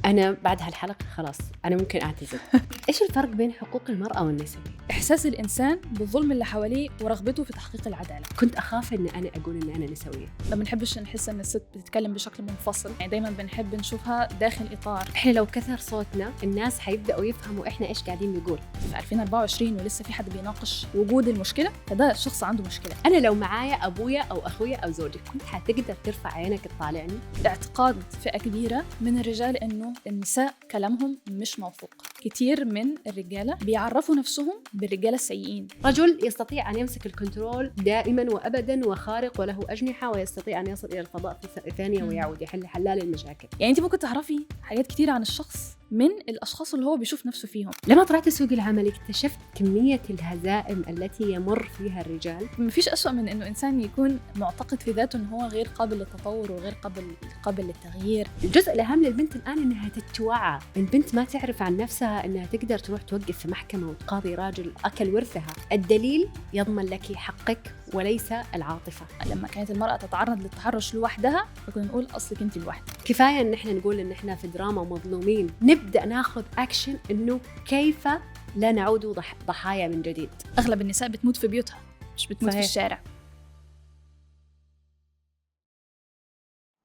أنا بعد هالحلقة خلاص أنا ممكن أعتزل. إيش الفرق بين حقوق المرأة والنسوية؟ إحساس الإنسان بالظلم اللي حواليه ورغبته في تحقيق العدالة. كنت أخاف إن أنا أقول إن أنا نسوية. ما بنحبش نحس إن الست بتتكلم بشكل منفصل، يعني دايما بنحب نشوفها داخل إطار. إحنا لو كثر صوتنا الناس حيبدأوا يفهموا إحنا إيش قاعدين نقول. في 2024 ولسه في حد بيناقش وجود المشكلة، فده شخص عنده مشكلة. أنا لو معايا أبويا أو أخويا أو زوجي كنت حتقدر ترفع عينك تطالعني؟ اعتقاد فئة كبيرة من الرجال إنه النساء كلامهم مش موثوق. كتير من الرجالة بيعرفوا نفسهم بالرجالة السيئين. رجل يستطيع أن يمسك الكنترول دائما وأبدا وخارق وله أجنحة ويستطيع أن يصل إلى الفضاء في ثانية ويعود يحل حلال المشاكل. يعني أنت ممكن تعرفي حاجات كتير عن الشخص من الأشخاص اللي هو بيشوف نفسه فيهم. لما طلعت سوق العمل اكتشفت كمية الهزائم التي يمر فيها الرجال. مفيش أسوأ من إنه إنسان يكون معتقد في ذاته إنه هو غير قابل للتطور وغير قابل للتغيير. الجزء الأهم للبنت الآن إنها تتوعى. البنت ما تعرف عن نفسها إنها تقدر تروح توقف في محكمة وتقاضي راجل أكل ورثها. الدليل يضمن لك حقك وليس العاطفة. لما كانت المرأة تتعرض للتحرش لوحدها فكنا نقول أصلك أنت لوحدك. كفاية إن إحنا نقول إن إحنا في دراما ومظلومين، نبدأ ناخذ أكشن إنه كيف لا نعود ضحايا من جديد. أغلب النساء بتموت في بيوتها مش بتموت صحيح. في الشارع.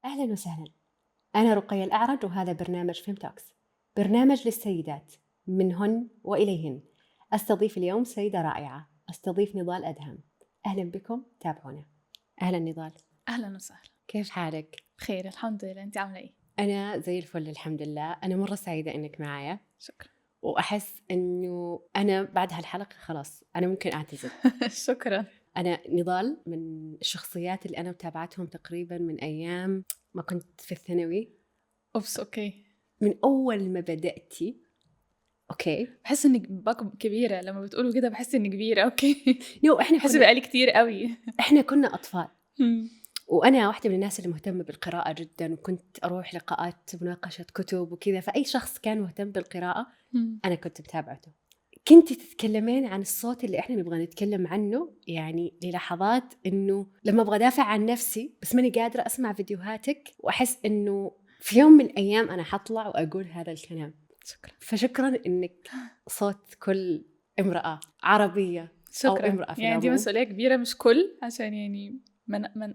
أهلا وسهلا، أنا رقية الأعرج وهذا برنامج فيم توكس، برنامج للسيدات منهن وإليهن. أستضيف اليوم سيدة رائعة، أستضيف نضال أدهم. أهلا بكم، تابعونا. أهلا نضال. أهلا وسهلا. كيف حالك؟ بخير الحمد لله، أنت عاملة إيه؟ أنا زي الفل الحمد لله. أنا مرة سعيدة إنك معايا. شكرا. وأحس إنه أنا بعد هالحلقة خلاص أنا ممكن أعتزل. شكرا. أنا نضال من الشخصيات اللي أنا متابعتهم تقريبا من أيام ما كنت في الثانوي. أوكي. من أول ما بدأتي. أوكي. بحس إنك كبيرة لما بتقولوا كده، بحس إني كبيرة. أوكي. إحنا بحس بقالي كتير قوي. إحنا كنا أطفال. وأنا واحدة من الناس اللي مهتمة بالقراءة جدا، وكنت أروح لقاءات مناقشة كتب وكذا، فأي شخص كان مهتم بالقراءة أنا كنت متابعته. كنت تتكلمين عن الصوت اللي إحنا نبغى نتكلم عنه، يعني للحظات إنه لما أبغى دافع عن نفسي بس ماني قادرة أسمع فيديوهاتك وأحس إنه في يوم من الأيام أنا حطلع وأقول هذا الكلام. شكرا. فشكرا إنك صوت كل امرأة عربية. شكرا. أو امرأة في يعني دي العموم. مسؤولية كبيرة، مش كل عشان يعني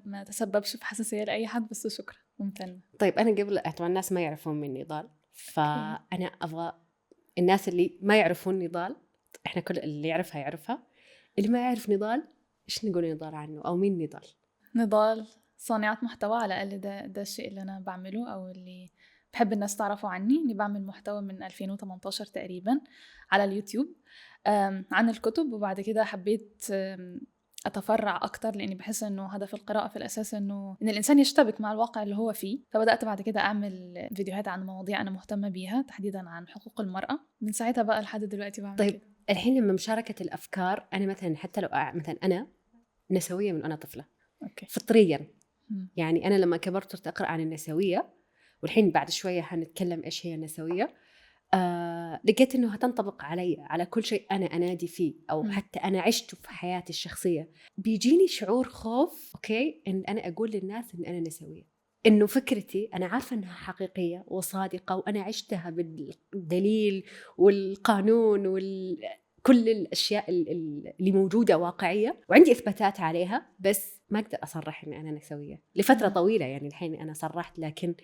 ما تسببش في حساسية لأي حد، بس شكرا ممتنة. طيب أنا قبل طبعا الناس ما يعرفون مني نضال، فأنا أبغى الناس اللي ما يعرفون نضال، إحنا كل اللي يعرفها يعرفها، اللي ما يعرف نضال إيش نقول نضال عنه أو مين نضال؟ نضال صانعة محتوى، على الأقل ده الشيء اللي أنا بعمله أو اللي بحب الناس تعرفوا عني. إني بعمل محتوى من 2018 تقريبا على اليوتيوب عن الكتب، وبعد كده حبيت أتفرع أكتر لأني بحس إنه هدف القراءة في الأساس إن الإنسان يشتبك مع الواقع اللي هو فيه. فبدأت بعد كده أعمل فيديوهات عن مواضيع أنا مهتمة بيها، تحديدا عن حقوق المرأة. من ساعتها بقى لحد دلوقتي بعمل طيب كده. الحين لما مشاركة الأفكار، أنا مثلا حتى لو مثلا أنا نسوية من أنا طفلة. أوكي. فطريا يعني أنا لما كبرت صرت أقرأ عن النسوية، والحين بعد شوية هنتكلم إيش هي النسوية. لقيت إنه هتنطبق علي على كل شيء أنا أنادي فيه أو حتى أنا عشته في حياتي الشخصية. بيجيني شعور خوف أوكي إن أنا أقول للناس إن أنا نسوية، إنه فكرتي أنا عارفة إنها حقيقية وصادقة وأنا عشتها بالدليل والقانون كل الأشياء اللي موجودة واقعية وعندي إثباتات عليها، بس ما أقدر أصرح إن أنا نسوية لفترة طويلة. يعني الحين أنا صرحت، لكن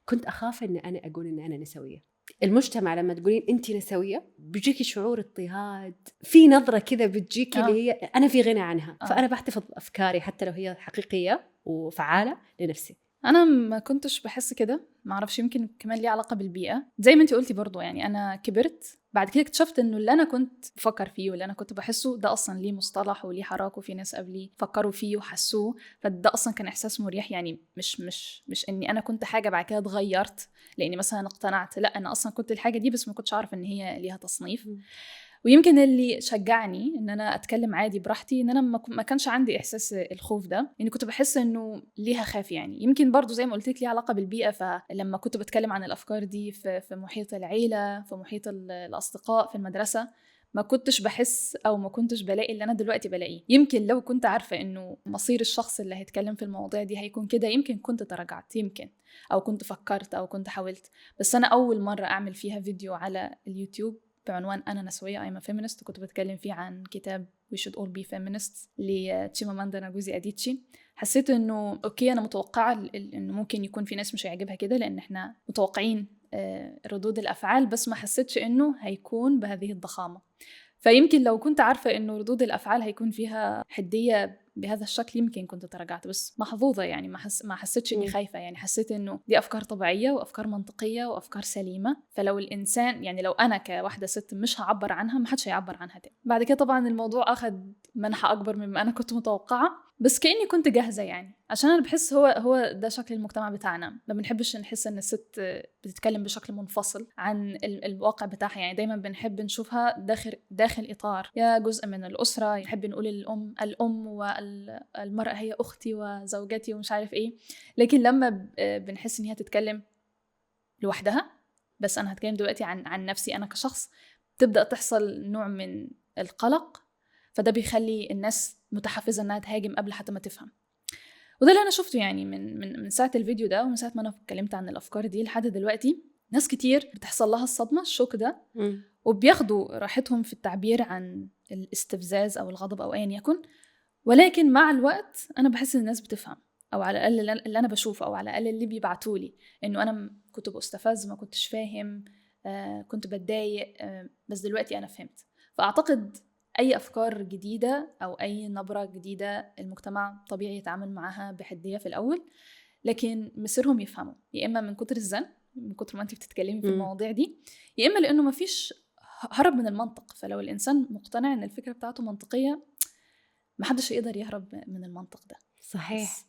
كنت أخاف إن أنا أقول إن أنا نسوية. المجتمع لما تقولين أنت نسوية بيجيكي شعور اضطهاد، في نظرة كذا بتجيكي اللي هي أنا في غنى عنها. فأنا بحتفظ بأفكاري حتى لو هي حقيقية وفعالة لنفسي. أنا ما كنتش بحس كده، ما أعرفش، يمكن كمان ليه علاقة بالبيئة زي ما أنتي قلتي برضو. يعني أنا كبرت بعد كده اكتشفت إنه اللي أنا كنت بفكر فيه واللي أنا كنت بحسه ده أصلا ليه مصطلح وليه حراك، وفي ناس قبلي فكروا فيه وحسوه. فده أصلا كان إحساس مريح. يعني مش إني أنا كنت حاجة بعد كده اتغيرت لأني مثلا اقتنعت، لا أنا أصلا كنت الحاجة دي بس ما كنتش عارف إن هي ليها تصنيف. ويمكن اللي شجعني ان انا اتكلم عادي براحتي ان انا ما كانش عندي احساس الخوف ده، يعني كنت بحس انه ليها خاف. يعني يمكن برضو زي ما قلت لك ليها علاقه بالبيئه. فلما كنت بتكلم عن الافكار دي في محيط العيله، في محيط الاصدقاء، في المدرسه، ما كنتش بحس أو ما كنتش بلاقي اللي أنا دلوقتي بلاقيه. يمكن لو كنت عارفة إنه مصير الشخص اللي هيتكلم في المواضيع دي هيكون كده، يمكن كنت تراجعت، يمكن، أو كنت فكرت، أو كنت حاولت. بس أنا أول مرة أعمل فيها فيديو على اليوتيوب بعنوان أنا نسوية I'm a feminist، وكنت بتكلم فيه عن كتاب We should all be feminists لتشيماماندا ناغوزي أديتشي. حسيت إنه أوكي، أنا متوقعة إنه ممكن يكون في ناس مش هيعجبها كده، لأن إحنا متوقعين ردود الأفعال، بس ما حسيتش إنه هيكون بهذه الضخامة. فيمكن لو كنت عارفة إنه ردود الأفعال هيكون فيها حدية بهذا الشكل يمكن كنت تراجعت. بس محظوظة يعني، ما حسيتش إني خايفة. يعني حسيت إنه دي أفكار طبيعية وأفكار منطقية وأفكار سليمة. فلو الإنسان يعني لو أنا كواحدة ست مش هعبر عنها، ما حدش هيعبر عنها تاني. بعد كده طبعا الموضوع أخذ منحة أكبر مما أنا كنت متوقعة، بس كأني كنت جاهزة يعني. عشان أنا بحس هو ده شكل المجتمع بتاعنا. ما بنحبش نحس إن الست بتتكلم بشكل منفصل عن الواقع بتاعها. يعني دايما بنحب نشوفها داخل إطار يا جزء من الأسرة. نحب نقول الأم والمرأة هي أختي وزوجتي ومش عارف إيه. لكن لما بنحس إن هي تتكلم لوحدها، بس أنا هتكلم دلوقتي عن نفسي أنا كشخص، تبدأ تحصل نوع من القلق. فده بيخلي الناس متحفزة إنها تهاجم قبل حتى ما تفهم. وده اللي أنا شفته يعني من ساعة الفيديو ده، ومن ساعة ما أنا اتكلمت عن الأفكار دي لحد دلوقتي. ناس كتير بتحصل لها الصدمة، الشوك ده، وبياخدوا راحتهم في التعبير عن الاستفزاز أو الغضب أو أيا يكن. ولكن مع الوقت أنا بحس إن الناس بتفهم، أو على الأقل اللي أنا بشوفه، أو على الأقل اللي بيبعتولي، إنه أنا كنت بأستفز، ما كنتش فاهم، كنت بتضايق، بس دلوقتي أنا فهمت. فأعتقد أي أفكار جديدة أو أي نبرة جديدة المجتمع طبيعي يتعامل معها بحدية في الأول، لكن مصيرهم يفهموا، يا إما من كتر الزن، من كتر ما أنت بتتكلمي في المواضيع دي، يا إما لأنه ما فيش هرب من المنطق. فلو الإنسان مقتنع أن الفكرة بتاعته منطقية، ما حدش يقدر يهرب من المنطق ده. صحيح.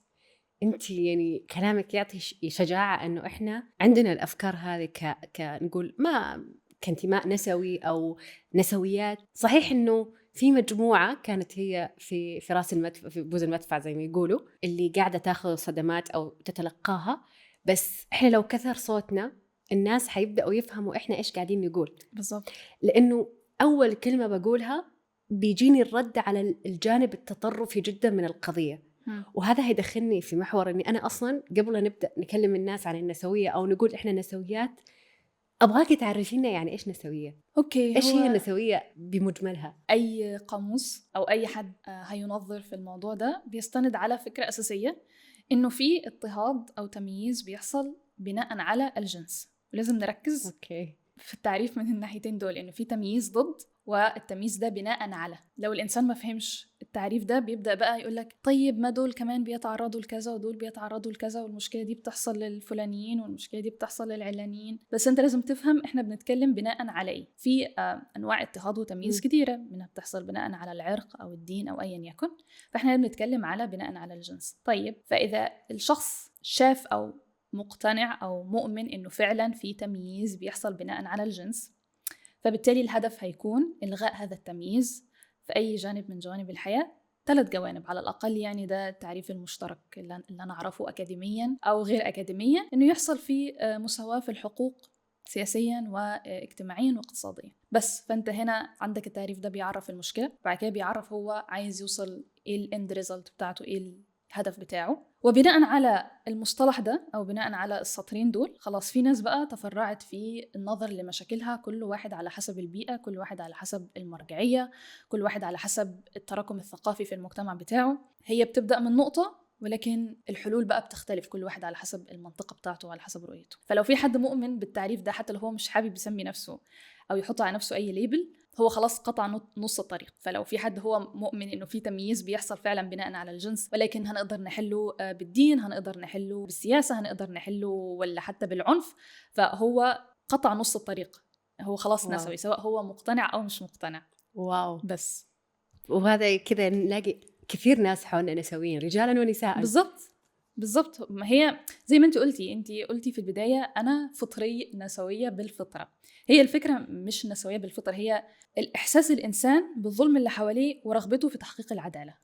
انت يعني كلامك يعطي شجاعة انه احنا عندنا الافكار هذه نقول ما كانتماء نسوي او نسويات. صحيح انه في مجموعة كانت هي في راس المدفع، في بوز المدفع زي ما يقولوا، اللي قاعدة تاخذ صدمات او تتلقاها. بس احنا لو كثر صوتنا الناس حيبدأوا يفهموا احنا ايش قاعدين نقول. بالضبط. لانه اول كلمة بقولها بيجيني الرد على الجانب التطرفي جدا من القضية. وهذا هيدخلني في محور أني أنا أصلاً قبل نبدأ نكلم الناس عن النسوية أو نقول إحنا نسويات، أبغاك تعرفينا يعني إيش نسوية. أوكي، إيش هي النسوية بمجملها؟ أي قاموس أو أي حد هينظر في الموضوع ده بيستند على فكرة أساسية، إنه في اضطهاد أو تمييز بيحصل بناء على الجنس. ولازم نركز في التعريف من الناحيتين دول، إنه في تمييز ضد، والتمييز ده بناء على. لو الإنسان ما فهمش التعريف ده بيبدأ بقى يقولك طيب ما دول كمان بيتعرضوا لكذا، ودول بيتعرضوا لكذا، والمشكلة دي بتحصل للفلانيين، والمشكلة دي بتحصل للعلانيين. بس أنت لازم تفهم إحنا بنتكلم بناء على إيه. في أنواع اضطهاد وتمييز كتيرة، منها بتحصل بناء على العرق أو الدين أو أيا يكن. فإحنا بنتكلم على بناء على الجنس. طيب، فإذا الشخص شاف أو مقتنع أو مؤمن إنه فعلا في تمييز بيحصل بناء على الجنس، فبالتالي الهدف هيكون إلغاء هذا التمييز في أي جانب من جوانب الحياة. 3 جوانب على الأقل، يعني ده التعريف المشترك اللي أنا أعرفه أكاديميا أو غير أكاديميا، إنه يحصل في مساواة في الحقوق سياسيا واجتماعيا واقتصاديا. بس فأنت هنا عندك التعريف ده بيعرف المشكلة، بعد كده بيعرف هو عايز يوصل إيه الإند ريزلت بتاعته، إيه الهدف بتاعه. وبناء على المصطلح ده أو بناء على السطرين دول، خلاص في ناس بقى تفرعت في النظر لمشاكلها، كل واحد على حسب البيئة، كل واحد على حسب المرجعية، كل واحد على حسب التراكم الثقافي في المجتمع بتاعه. هي بتبدأ من نقطة، ولكن الحلول بقى بتختلف، كل واحد على حسب المنطقة بتاعته وعلى حسب رؤيته. فلو في حد مؤمن بالتعريف ده، حتى لو هو مش حابب يسمي نفسه أو يحط على نفسه أي ليبل، هو خلاص قطع نص الطريق. فلو في حد هو مؤمن إنه في تمييز بيحصل فعلا بناء على الجنس، ولكن هنقدر نحله بالدين، هنقدر نحله بالسياسة، هنقدر نحله ولا حتى بالعنف، فهو قطع نص الطريق. هو خلاص نسوي، سواء هو مقتنع أو مش مقتنع. واو. بس وهذا كذا نلاقي كثير ناس حولنا نسويين، رجالا ونساء. بالضبط. ما هي زي ما انت قلتي في البداية، أنا فطري نسوية بالفطرة. هي الفكرة مش نسوية بالفطرة، هي الإحساس الإنسان بالظلم اللي حواليه ورغبته في تحقيق العدالة.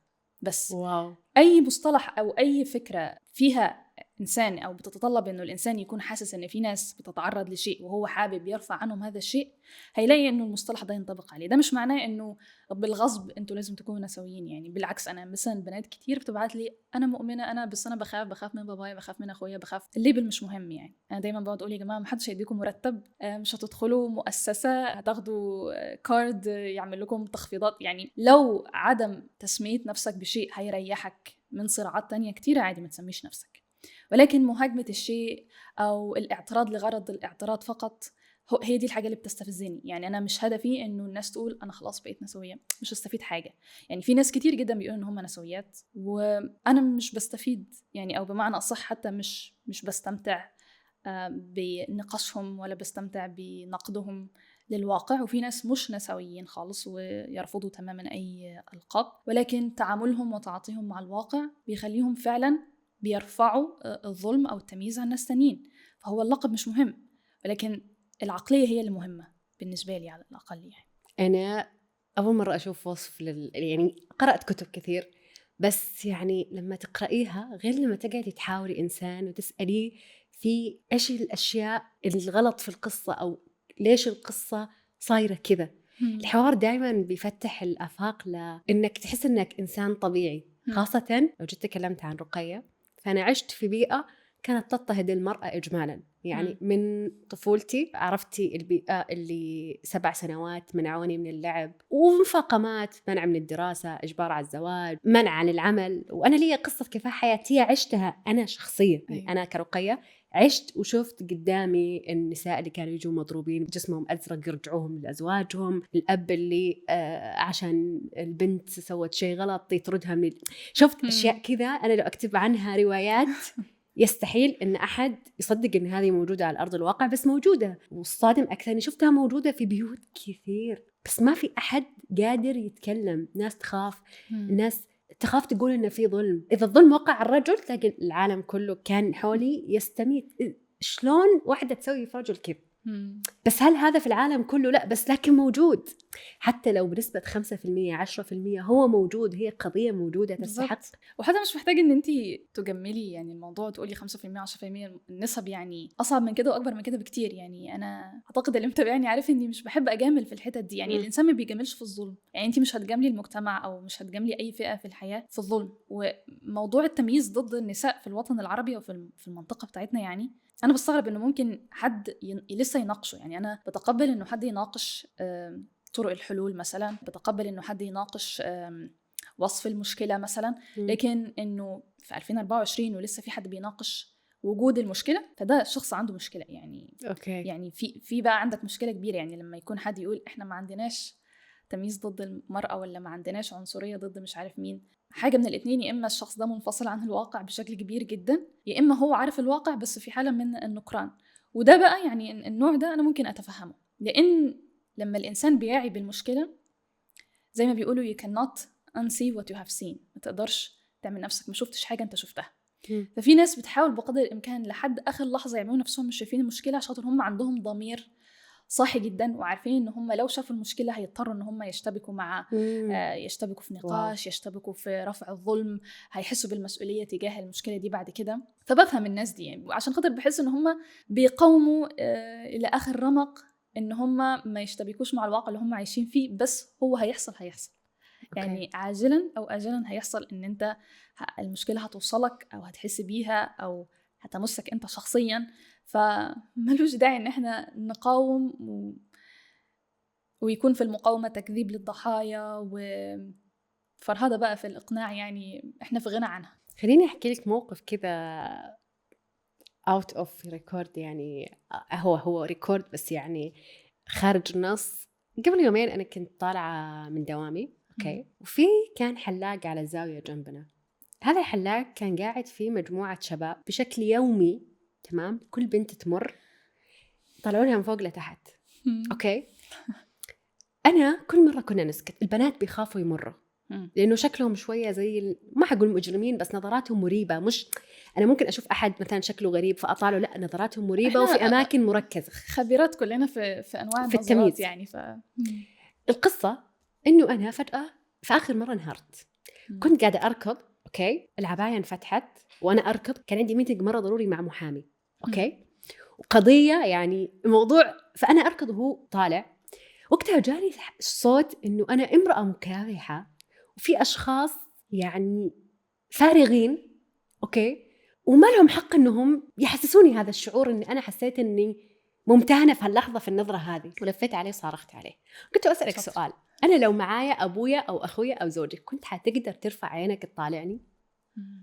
بس واو. أي مصطلح أو أي فكرة فيها إنسان أو بتتطلب إنه الإنسان يكون حاسس إن في ناس بتتعرض لشيء وهو حابب يرفع عنهم هذا الشيء، هيلاقي إنه المصطلح ده ينطبق عليه. ده مش معناه إنه بالغصب أنتوا لازم تكونوا نسويين يعني، بالعكس. أنا مثلا بنات كتير بتبعت لي أنا مؤمنة أنا، بس أنا بخاف من بابايا، بخاف من أخويا، بخاف. الليبل مش مهم يعني. أنا دايما بقعد أقول يا جماعة محدش هيديكم مرتب، مش هتدخلوا مؤسسة هتاخدوا كارد يعمل لكم تخفيضات. يعني لو عدم تسمية نفسك بشيء هيريحك من صراعات تانية كتيرة، عادي ما تسميش نفسك. ولكن مهاجمة الشيء أو الاعتراض لغرض الاعتراض فقط هي دي الحاجة اللي بتستفزني. يعني أنا مش هدفي إنه الناس تقول أنا خلاص بقيت نسوية، مش هستفيد حاجة. يعني في ناس كتير جدا بيقولوا إن هم نسويات وأنا مش بستفيد يعني، أو بمعنى أصح حتى مش بستمتع بنقاشهم ولا بستمتع بنقدهم للواقع. وفي ناس مش نسويين خالص ويرفضوا تماما أي ألقاب، ولكن تعاملهم وتعاطيهم مع الواقع بيخليهم فعلا بيرفعوا الظلم أو التمييز عن ناس تانيين. فهو اللقب مش مهم، ولكن العقلية هي اللي مهمة بالنسبة لي على الأقل يعني. أنا أول مرة أشوف وصف يعني قرأت كتب كثير، بس يعني لما تقرأيها غير لما تقعدي تحاوري إنسان وتسأليه في إيش الأشياء الغلط في القصة أو ليش القصة صايرة كذا. الحوار دائما بيفتح الآفاق لإنك تحس إنك إنسان طبيعي. خاصة لو جيت تكلمت عن رقية، فأنا عشت في بيئة كانت تضطهد المرأة إجمالاً. يعني من طفولتي عرفتي البيئة اللي 7 سنوات منعوني من اللعب، ومفاقمات، منع من الدراسة، إجبار على الزواج، منع عن العمل. وأنا لي قصة كفاح حياتية عشتها أنا شخصيا. يعني أنا كرقية عشت وشفت قدامي النساء اللي كانوا يجوا مضروبين جسمهم أزرق يرجعوهم لأزواجهم، الأب اللي عشان البنت سوت شيء غلط يطردها من شفت أشياء كذا. أنا لو أكتب عنها روايات يستحيل إن أحد يصدق إن هذه موجودة على أرض الواقع، بس موجودة. والصادم أكثر إني شفتها موجودة في بيوت كثير، بس ما في أحد قادر يتكلم. ناس تخاف، الناس تخاف تقول إنه في ظلم. إذا الظلم وقع على الرجل تلاقي العالم كله كان حولي يستميت. شلون واحدة تسوي في رجل كذا؟ بس هل هذا في العالم كله؟ لا، بس لكن موجود. حتى لو بنسبة 5% 10% هو موجود. هي قضية موجودة تستحق. وحتى مش محتاج ان انتي تجملي يعني الموضوع تقولي 5% 10%. النسب يعني اصعب من كده واكبر من كده بكتير. يعني انا اعتقد اللي متابعني عارف اني مش بحب اجامل في الحتت دي. يعني الانسان ما بيجاملش في الظلم. يعني انتي مش هتجاملي المجتمع او مش هتجاملي اي فئة في الحياة في الظلم. وموضوع التمييز ضد النساء في الوطن العربي او في المنطقة بتاعتنا، يعني أنا بستغرب إنه ممكن حد لسه يناقشه. يعني أنا بتقبل إنه حد يناقش طرق الحلول مثلا، بتقبل إنه حد يناقش وصف المشكلة مثلا، لكن إنه في 2024 ولسه في حد بيناقش وجود المشكلة، فده شخص عنده مشكلة يعني. يعني في بقى عندك مشكلة كبيرة. يعني لما يكون حد يقول إحنا ما عندناش تمييز ضد المرأة ولا ما عندناش عنصرية ضد مش عارف مين، حاجة من الاتنين. يا إما الشخص ده منفصل عن الواقع بشكل كبير جدا، يا إما هو عارف الواقع بس في حالة من النقران. وده بقى يعني النوع ده أنا ممكن أتفهمه، لأن لما الإنسان بيعي بالمشكلة زي ما بيقولوا you cannot unsee what you have seen. ما تقدرش تعمل نفسك ما شفتش حاجة أنت شفتها. ففي ناس بتحاول بقدر الإمكان لحد آخر لحظة يعملوا نفسهم مش شايفين المشكلة، عشان هم عندهم ضمير صاحي جدا وعارفين ان هم لو شافوا المشكله هيضطروا ان هم يشتبكوا مع يشتبكوا في نقاش، يشتبكوا في رفع الظلم، هيحسوا بالمسؤوليه تجاه المشكله دي بعد كده. فبفهم الناس دي يعني، عشان خاطر بحس ان هم بيقاوموا الى اخر رمق ان هم ما يشتبكوش مع الواقع اللي هم عايشين فيه. بس هو هيحصل يعني عاجلا او اجلا هيحصل ان انت المشكله هتوصلك او هتحس بيها او هتمسك انت شخصيا. فملوش داعي ان احنا نقاوم ويكون في المقاومة تكذيب للضحايا وفرهدة بقى في الإقناع. يعني احنا في غنى عنها. خليني احكي لك موقف كذا out of record. يعني هو ريكورد بس يعني خارج النص. قبل يومين أنا كنت طالعة من دوامي وفي كان حلاق على الزاوية جنبنا. هذا الحلاق كان قاعد في مجموعة شباب بشكل يومي. تمام، كل بنت تمر طلعونها من فوق لتحت. أنا كل مرة كنا نسكت. البنات بيخافوا يمروا لأنه شكلهم شوية زي ما حقول مجرمين، بس نظراتهم مريبة. مش أنا ممكن أشوف أحد مثلا شكله غريب فأطاله، لا، نظراتهم مريبة وفي أماكن مركزة. خبيرات كلنا في أنواع في التمييز يعني. القصة إنه أنا فجأة في آخر مرة انهارت. كنت قاعدة أركض اوكي، العبايه انفتحت وانا اركض، كان عندي ميتنج مره ضروري مع محامي، اوكي، وقضيه يعني موضوع، فانا اركض وهو طالع. وقتها جاني صوت انه انا امراه مكافحه وفي اشخاص يعني فارغين، اوكي، وما لهم حق انهم يحسسوني هذا الشعور. اني انا حسيت اني ممتهنه في هاللحظه في النظره هذه، ولفيت عليه صارخت عليه. كنت اسالك سؤال، انا لو معايا ابويا او اخويا او زوجك كنت حتقدر ترفع عينك تطالعني؟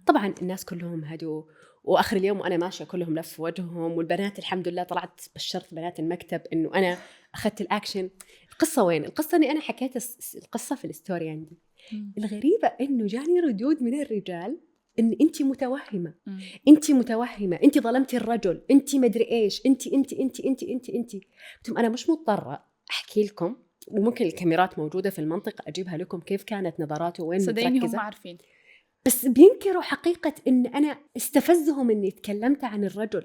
طبعا الناس كلهم هدوا، واخر اليوم وانا ماشيه كلهم لف وجههم، والبنات الحمد لله طلعت بشرت بنات المكتب انه انا اخذت الاكشن. القصه وين؟ القصه اني انا حكيت القصه في الستوري عندي. الغريبه انه جاني ردود من الرجال ان انت متوهمه، انت متوهمه، انت ظلمتي الرجل، انت مدري ايش، انت. قلت انا مش مضطره احكي لكم، وممكن الكاميرات موجوده في المنطقه اجيبها لكم كيف كانت نظراته وين صدقيني متركزه. هم عارفين، بس بينكروا حقيقة إن أنا استفزهم إني تكلمت عن الرجل.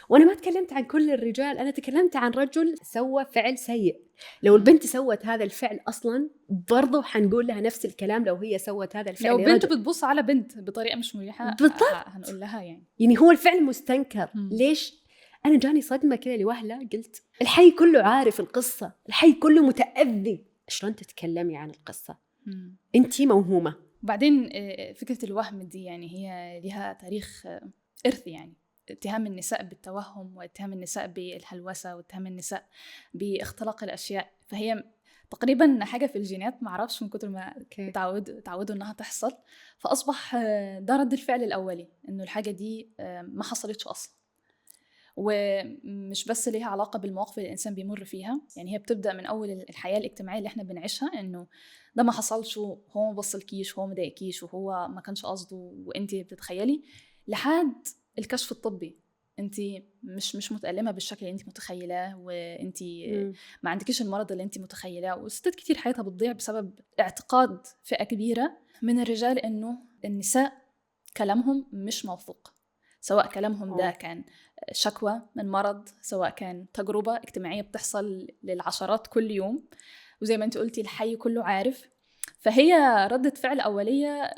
وأنا ما تكلمت عن كل الرجال، أنا تكلمت عن رجل سوى فعل سيء. لو البنت سوت هذا الفعل أصلاً برضو حنقول لها نفس الكلام. لو هي سوت هذا الفعل، لو بنت بتبص على بنت بطريقة مش مريحة هنقول لها يعني هو الفعل مستنكر. ليش؟ أنا جاني صدمة كده لوهلة، قلت الحي كله عارف القصة، الحي كله متأذي، شلون تتكلمي عن القصة؟ أنتي موهومة. وبعدين فكرة الوهم دي يعني هي لها تاريخ إرث، يعني اتهام النساء بالتوهم، واتهام النساء بالهلوسة، واتهام النساء باختلاق الأشياء. فهي تقريبا حاجة في الجينات، معرفش من كتر ما تعودوا إنها تحصل، فأصبح ده رد الفعل الأولي، إنه الحاجة دي ما حصلتش أصلا. ومش بس ليها علاقة بالمواقف اللي الإنسان بيمر فيها، يعني هي بتبدأ من أول الحياة الاجتماعية اللي احنا بنعيشها، إنه ده ما حصلش، وهو ما بصلكيش، وهو ما ضايقكيش، وهو ما كانش قصده، وانتي بتتخيلي، لحد الكشف الطبي انتي مش متألمة بالشكل اللي انتي متخيلة، وانتي ما عندكيش المرض اللي انتي متخيلة. وستات كتير حياتها بتضيع بسبب اعتقاد فئة كبيرة من الرجال إنه النساء كلامهم مش موثوق، سواء كلامهم ده كان شكوى من مرض، سواء كان تجربة اجتماعية بتحصل للعشرات كل يوم، وزي ما انت قلتي الحي كله عارف. فهي ردة فعل أولية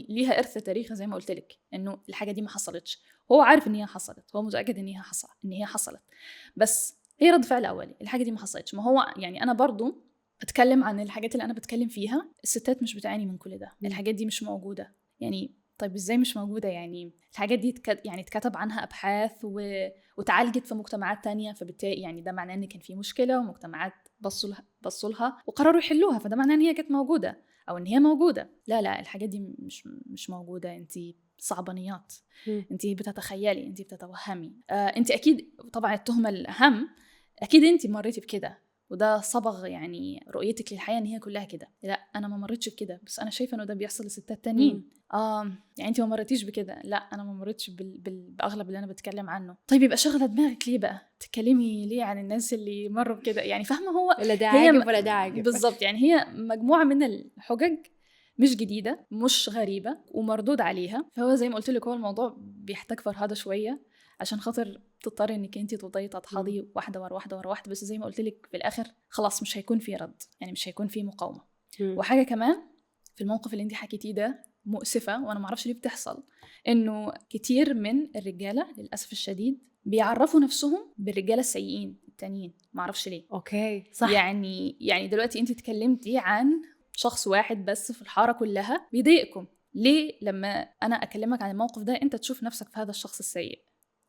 ليها إرث تاريخي، زي ما قلت لك إنه الحاجة دي ما حصلتش، هو عارف إن هي حصلت، هو متأكد إن هي حصلت، بس هي رد فعل أولي، الحاجة دي ما حصلتش. ما هو يعني أنا برضو أتكلم عن الحاجات اللي أنا بتكلم فيها، الستات مش بتعاني من كل ده، الحاجات دي مش موجودة. يعني طيب إزاي مش موجودة؟ يعني الحاجات دي يعني اتكتب عنها أبحاث وتعالجت في مجتمعات تانية، فبالتالي يعني ده معناه إن كان في مشكلة ومجتمعات بصوا لها وقرروا يحلوها، فده معناه إن هي كانت موجودة أو إن هي موجودة. لا الحاجات دي مش موجودة، أنتي صعبانيات، أنتي بتتخيلي، أنتي بتتوهمي. أنتي أكيد طبعا التهمة الأهم، أكيد أنتي مريتي بكده، وده صبغ يعني رؤيتك للحياة إن هي كلها كده. لا أنا ما مريتش بكده، بس أنا شايفة إنه ده بيحصل لستات تانيين. يعني أنت ما مريتيش بكده. لا أنا ما مريتش بأغلب اللي أنا بتكلم عنه. طيب يبقى شغلة دماغك ليه بقى؟ تكلمي ليه عن الناس اللي مروا بكده؟ يعني فاهمة، هو ولا ده عاقب ولا ده عاقب بالظبط. يعني هي مجموعة من الحجج مش جديدة، مش غريبة، ومردود عليها. فهو زي ما قلت لك، هو الموضوع بيحتاج فرهدة شوية عشان خاطر تضطري انك انتي تفضلي تضحضي واحده ورا واحده ورا واحده. بس زي ما قلت لك في الاخر خلاص مش هيكون في رد، يعني مش هيكون في مقاومه. وحاجه كمان في الموقف اللي انتي حكيتيه ده مؤسفه، وانا ما اعرفش ليه بتحصل، انه كتير من الرجاله للاسف الشديد بيعرفوا نفسهم بالرجاله السيئين التانيين، ما اعرفش ليه. اوكي صح. يعني دلوقتي انتي تكلمتي عن شخص واحد بس في الحاره كلها بيضايقكم، ليه لما انا اكلمك عن الموقف ده انت تشوف نفسك في هذا الشخص السيء؟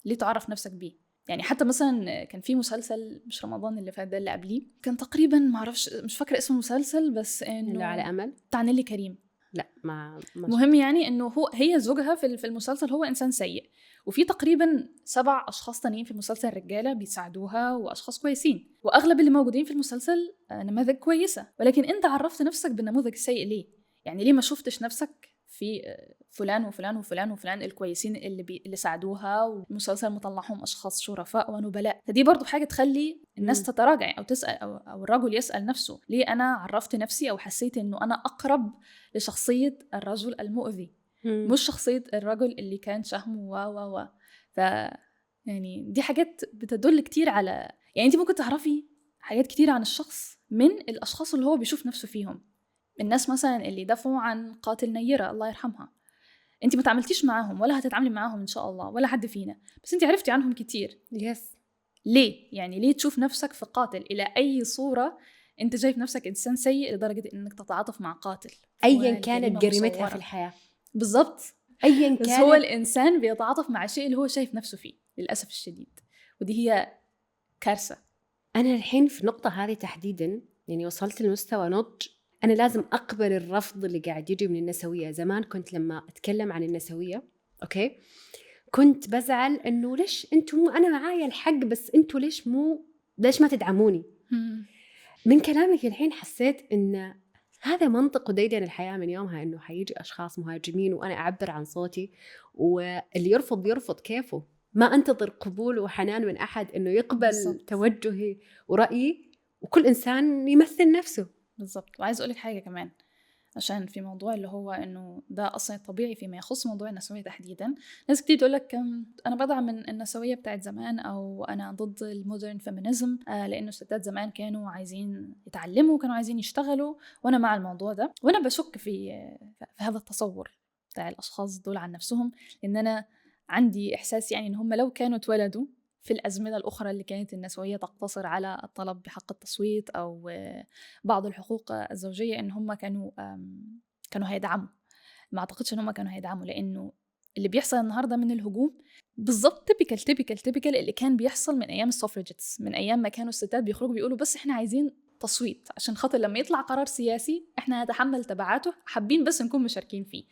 ليه تعرف نفسك بيه؟ يعني حتى مثلا كان في مسلسل مش رمضان اللي فات ده، اللي قبليه، كان تقريبا معرفش مش فاكرة اسم المسلسل، بس انه على أمل بتاع نيلي كريم. لا ما مهم يعني انه هي زوجها في المسلسل هو انسان سيء، وفي تقريبا 7 اشخاص تانيين في المسلسل رجاله بيساعدوها واشخاص كويسين، واغلب اللي موجودين في المسلسل نماذج كويسه. ولكن انت عرفت نفسك بالنموذج السيء ليه؟ يعني ليه ما شفتش نفسك في فلان وفلان وفلان وفلان الكويسين اللي ساعدوها، والمسلسل مطلعهم اشخاص شرفاء ونبلاء؟ فدي برضو حاجه تخلي الناس تتراجع او تسال، او الرجل يسال نفسه، ليه انا عرفت نفسي او حسيت انه انا اقرب لشخصيه الرجل المؤذي، مش شخصيه الرجل اللي كان شهم و ف يعني دي حاجات بتدل كتير على، يعني انت ممكن تعرفي حاجات كتير عن الشخص من الاشخاص اللي هو بيشوف نفسه فيهم. الناس مثلا اللي دافعوا عن قاتل نيرة الله يرحمها، انت ما تعاملتيش معاهم ولا هتتعاملي معاهم ان شاء الله ولا حد فينا، بس انت عرفتي عنهم كتير. يس. ليه يعني ليه تشوف نفسك في قاتل؟ الى اي صورة انت شايف نفسك انسان سيء لدرجة انك تتعاطف مع قاتل؟ ايا كانت جريمتها في الحياة. بالضبط. ايا بس كانت. هو الانسان بيتعاطف مع الشيء اللي هو شايف نفسه فيه للاسف الشديد، ودي هي كارثة. انا الحين في النقطة هذه تحديدا يعني وصلت لمستوى نضج، أنا لازم أقبل الرفض اللي قاعد يجي من النسوية. زمان كنت لما أتكلم عن النسوية أوكي كنت بزعل إنه ليش أنتوا أنا معايا الحق بس أنتوا ليش ما تدعموني. من كلامك الحين حسيت إن هذا منطق وديدن الحياة من يومها، إنه حيجي أشخاص مهاجمين وأنا أعبر عن صوتي، واللي يرفض يرفض كيفه، ما أنتظر قبول وحنان من أحد إنه يقبل بالزبط. توجهي ورأيي، وكل إنسان يمثل نفسه. بالضبط. وعايز أقولك حاجة كمان، عشان في موضوع اللي هو إنه ده أصلاً طبيعي فيما يخص موضوع النسوية تحديداً. ناس كتير تقولك أنا بدعم من النسوية بتاعت زمان، أو أنا ضد المودرن فيمينيزم لأنه الستات زمان كانوا عايزين يتعلموا وكانوا عايزين يشتغلوا، وأنا مع الموضوع ده. وأنا بشك في هذا التصور بتاع الأشخاص دول عن نفسهم، لأن أنا عندي إحساس يعني إن هم لو كانوا اتولدوا في الأزمنة الأخرى اللي كانت النسوية تقتصر على الطلب بحق التصويت أو بعض الحقوق الزوجية، إن هم كانوا هيدعموا. ما أعتقدش إن هم كانوا هيدعموا، لأنه اللي بيحصل النهاردة من الهجوم بالضبط تيبيكال اللي كان بيحصل من أيام السوفرجيتس، من أيام ما كانوا الستات بيخرجوا بيقولوا بس إحنا عايزين تصويت عشان خاطر لما يطلع قرار سياسي إحنا هنتحمل تبعاته، حابين بس نكون مشاركين فيه.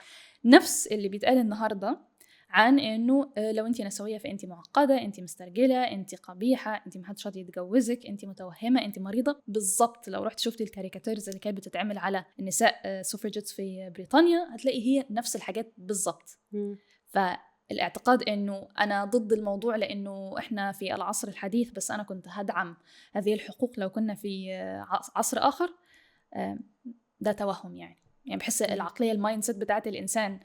نفس اللي بيتقال النهاردة عن إنه لو أنت نسوية فأنت معقدة، أنت مسترجلة، أنت قبيحة، أنت محدش راضي يتجوزك، أنت متوهمة، أنت مريضة. بالضبط. لو رحت شفتي الكاريكاتيرز اللي كانت بتتعمل على النساء سوفرجيتس في بريطانيا هتلاقي هي نفس الحاجات بالضبط. فالاعتقاد إنه أنا ضد الموضوع لأنه إحنا في العصر الحديث، بس أنا كنت هدعم هذه الحقوق لو كنا في عصر آخر، ده توهم. يعني بحس العقلية المايند سيت بتاعت الإنسان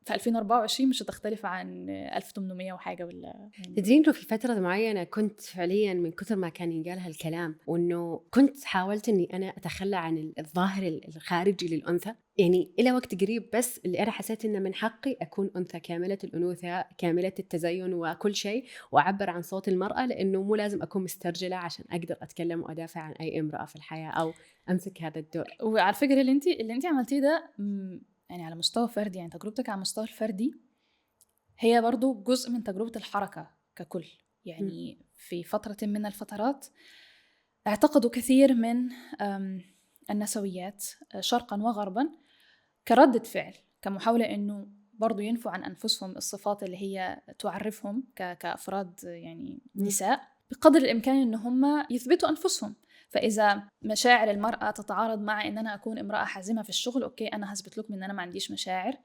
في 2024 مش هتختلف عن 1800 وحاجة ولا. تدرين إنه في فترة معينة كنت فعليا من كثر ما كان ينقال هالكلام، وإنه كنت حاولت إني أنا أتخلى عن الظاهر الخارجي للأنثى، يعني إلى وقت قريب، بس اللي أنا حسيت إنه من حقي أكون أنثى كاملة الأنوثة كاملة التزين وكل شيء، وأعبر عن صوت المرأة، لأنه مو لازم أكون مسترجلة عشان أقدر أتكلم وأدافع عن أي امرأة في الحياة أو أمسك هذا الدور. وعلى فكرة اللي انت عملتيه ده يعني على مستوى فردي، يعني تجربتك على مستوى الفردي هي برضو جزء من تجربة الحركة ككل. يعني في فترة من الفترات اعتقدوا كثير من النسويات شرقا وغربا كردة فعل، كمحاولة انه برضو ينفوا عن أنفسهم الصفات اللي هي تعرفهم كأفراد يعني نساء، بقدر الإمكان إن هم يثبتوا أنفسهم. فإذا مشاعر المرأة تتعارض مع إن أنا أكون امرأة حازمة في الشغل، أوكي أنا هثبت لكم إن أنا ما عنديش مشاعر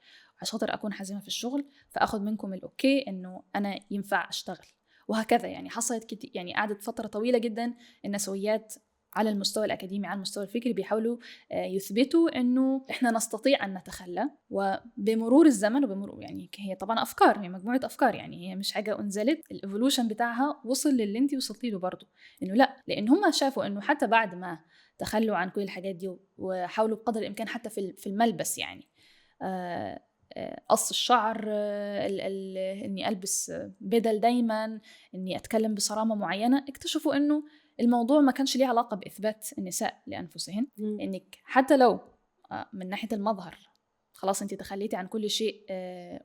عشان خاطر أكون حازمة في الشغل، فأخذ منكم الأوكي إنه أنا ينفع أشتغل. وهكذا يعني حصلت كتير، يعني قعدت فترة طويلة جدا النسويات على المستوى الأكاديمي على المستوى الفكري بيحاولوا يثبتوا إنه إحنا نستطيع أن نتخلى. وبمرور الزمن وبمرور يعني هي طبعا أفكار، هي مجموعة أفكار، يعني هي مش حاجة أنزلت، الإيفولوشن بتاعها وصل للي انتي وصلتي له برضو، إنه لا، لأن هم شافوا إنه حتى بعد ما تخلوا عن كل الحاجات دي وحاولوا بقدر الإمكان حتى في الملبس، يعني قص الشعر، إني ألبس بدل دايما، إني أتكلم بصرامة معينة، اكتشفوا إنه الموضوع ما كانش ليه علاقة بإثبات النساء لأنفسهن، إنك حتى لو من ناحية المظهر خلاص أنت تخليتي عن كل شيء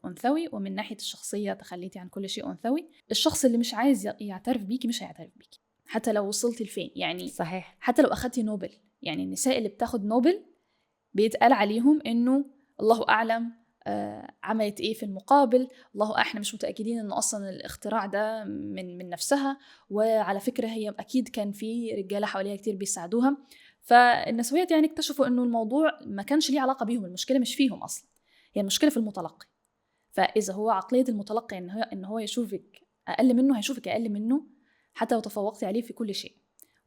أنثوي، ومن ناحية الشخصية تخليتي عن كل شيء أنثوي، الشخص اللي مش عايز يعترف بيكي مش هيعترف بيكي حتى لو وصلتي لفين. يعني صحيح. حتى لو أخدتي نوبل، يعني النساء اللي بتاخد نوبل بيتقال عليهم إنه الله أعلم عملت إيه في المقابل، الله إحنا مش متأكدين إنه أصلا الاختراع ده من نفسها، وعلى فكرة هي أكيد كان في رجالة حواليها كتير بيساعدوها. فالنسويات يعني اكتشفوا إنه الموضوع ما كانش ليه علاقة بيهم، المشكلة مش فيهم أصلا، هي المشكلة في المتلقي. فإذا هو عقلية المتلقي إن هو يشوفك أقل منه هيشوفك أقل منه حتى لو تفوقتي عليه في كل شيء.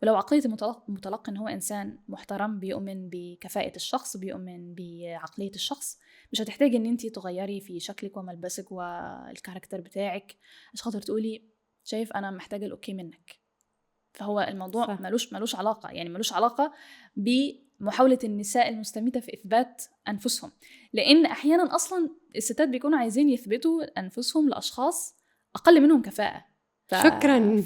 ولو عقلية المتلقي إن هو إنسان محترم بيؤمن بكفاءة الشخص، بيؤمن بعقلية الشخص، مش هتحتاج إن أنتي تغيري في شكلك وملبسك والكاركتر بتاعك عشان خاطر تقولي شايف أنا محتاجة الأوكي منك. فهو الموضوع صح. ملوش علاقة، يعني ملوش علاقة بمحاولة النساء المستميتة في إثبات أنفسهم، لأن أحيانا أصلا الستات بيكونوا عايزين يثبتوا أنفسهم لأشخاص أقل منهم كفاءة. شكرا.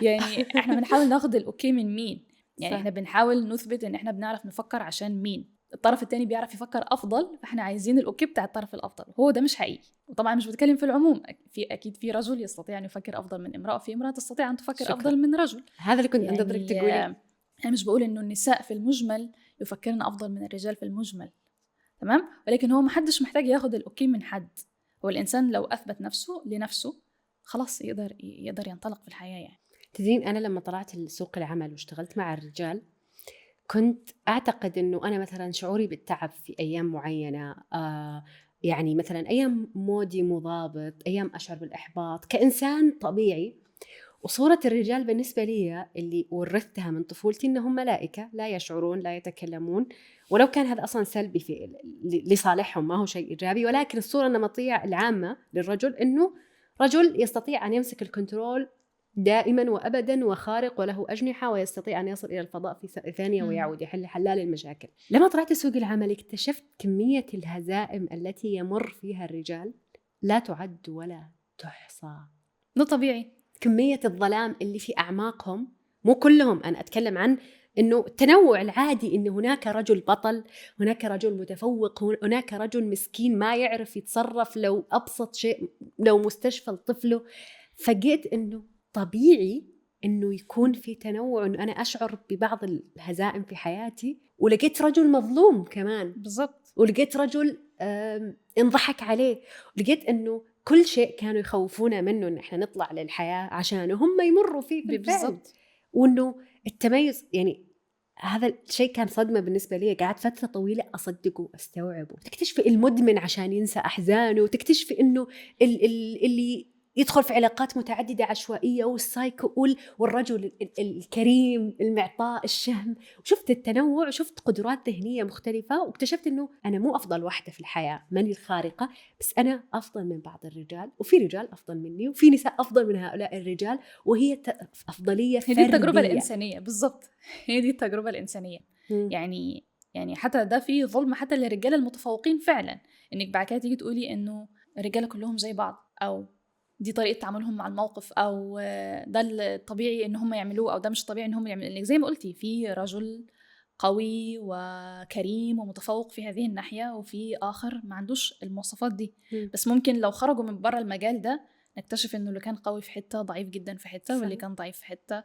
يعني احنا بنحاول ناخد الأوكي من مين؟ يعني صح. احنا بنحاول نثبت ان احنا بنعرف نفكر عشان مين؟ الطرف التاني بيعرف يفكر افضل، فاحنا عايزين الاوكي بتاع الطرف الافضل. هو ده مش حقيقي، وطبعا مش بتكلم في العموم، اكيد في رجل يستطيع ان يفكر افضل من امراه، في امراه تستطيع ان تفكر شكرا. افضل من رجل. هذا اللي كنت يعني انتظرك تقولي. انا مش بقول انه النساء في المجمل يفكرن افضل من الرجال في المجمل، تمام، ولكن هو محدش محتاج ياخد الاوكي من حد. هو الانسان لو اثبت نفسه لنفسه خلاص يقدر ينطلق في الحياه. يعني تدرين أنا لما طلعت لسوق العمل واشتغلت مع الرجال كنت أعتقد أنه أنا مثلا شعوري بالتعب في أيام معينة، يعني مثلا أيام مودي مضابط، أيام أشعر بالإحباط كإنسان طبيعي. وصورة الرجال بالنسبة لي اللي ورثتها من طفولتي إنهم ملائكة لا يشعرون لا يتكلمون، ولو كان هذا أصلا سلبي في لصالحهم ما هو شيء إيجابي، ولكن الصورة النمطية العامة للرجل إنه رجل يستطيع أن يمسك الكنترول دائما وأبدا وخارق وله أجنحة ويستطيع أن يصل إلى الفضاء في ثانية ويعود يحل حلال المشاكل. لما طلعت سوق العمل اكتشفت كمية الهزائم التي يمر فيها الرجال لا تعد ولا تحصى. ده طبيعي. كمية الظلام اللي في أعماقهم، مو كلهم، أنا أتكلم عن إنه التنوع العادي، إنه هناك رجل بطل، هناك رجل متفوق، هناك رجل مسكين ما يعرف يتصرف لو أبسط شيء، لو مستشفى لطفله. فجئت إنه طبيعي إنه يكون في تنوع، إنه أنا أشعر ببعض الهزائم في حياتي، ولقيت رجل مظلوم كمان بالضبط، ولقيت رجل انضحك عليه، ولقيت إنه كل شيء كانوا يخوفونا منه إن إحنا نطلع للحياة عشانه هم يمروا فيه بالفعل. وإنه التميز، يعني هذا الشيء كان صدمة بالنسبة لي. قعدت فترة طويلة أصدقه وأستوعبه. تكتشفي المدمن عشان ينسى أحزانه، وتكتشفي إنه اللي يدخل في علاقات متعددة عشوائية، والسايكو والرجل الكريم المعطاء الشهم. وشفت التنوع وشفت قدرات ذهنية مختلفة، واكتشفت إنه أنا مو أفضل واحدة في الحياة، ماني الخارقة، بس أنا أفضل من بعض الرجال، وفي رجال أفضل مني، وفي نساء أفضل من هؤلاء الرجال، وهي أفضلية فردية. هي دي التجربة الإنسانية بالضبط، هي دي التجربة الإنسانية. يعني حتى ده فيه ظلم حتى للرجال المتفوقين فعلا، إنك بعد كده تيجي تقولي إنه الرجال كلهم زي بعض، أو دي طريقة تعاملهم مع الموقف، أو ده الطبيعي إن هم يعملوه، أو ده مش طبيعي إن هم يعملوه. إنك زي ما قلتي في رجل قوي وكريم ومتفوق في هذه الناحية، وفي آخر ما عندوش المواصفات دي. بس ممكن لو خرجوا من برا المجال ده نكتشف إنه اللي كان قوي في حتة ضعيف جدا في حتة، واللي كان ضعيف في حتة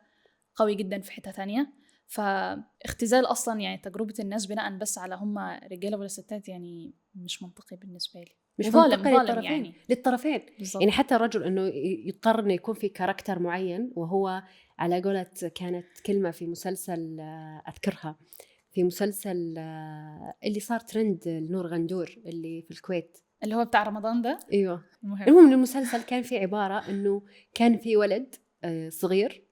قوي جدا في حتة تانية. فاختزال أصلا يعني تجربة الناس بناء بس على هم رجالة ولا ستات يعني مش منطقي بالنسبة لي، مش ظالم للطرفين يعني. للطرفين بالزبط. يعني حتى الرجل انه يضطر انه يكون في كاركتر معين، وهو على قولة كانت كلمة في مسلسل اذكرها، في مسلسل اللي صار ترند لنور غندور اللي في الكويت، اللي هو بتاع رمضان ده. ايوه المهم المسلسل كان في عبارة انه كان في ولد صغير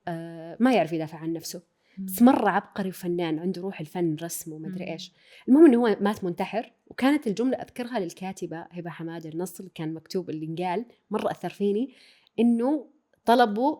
ما يعرف يدافع عن نفسه، بس مرة عبقري وفنان، عنده روح الفن، رسم ومدري إيش. المهم إنه هو مات منتحر، وكانت الجملة أذكرها للكاتبة هبة حماد، النص اللي كان مكتوب اللي انقال مرة أثر فيني، إنه طلبوا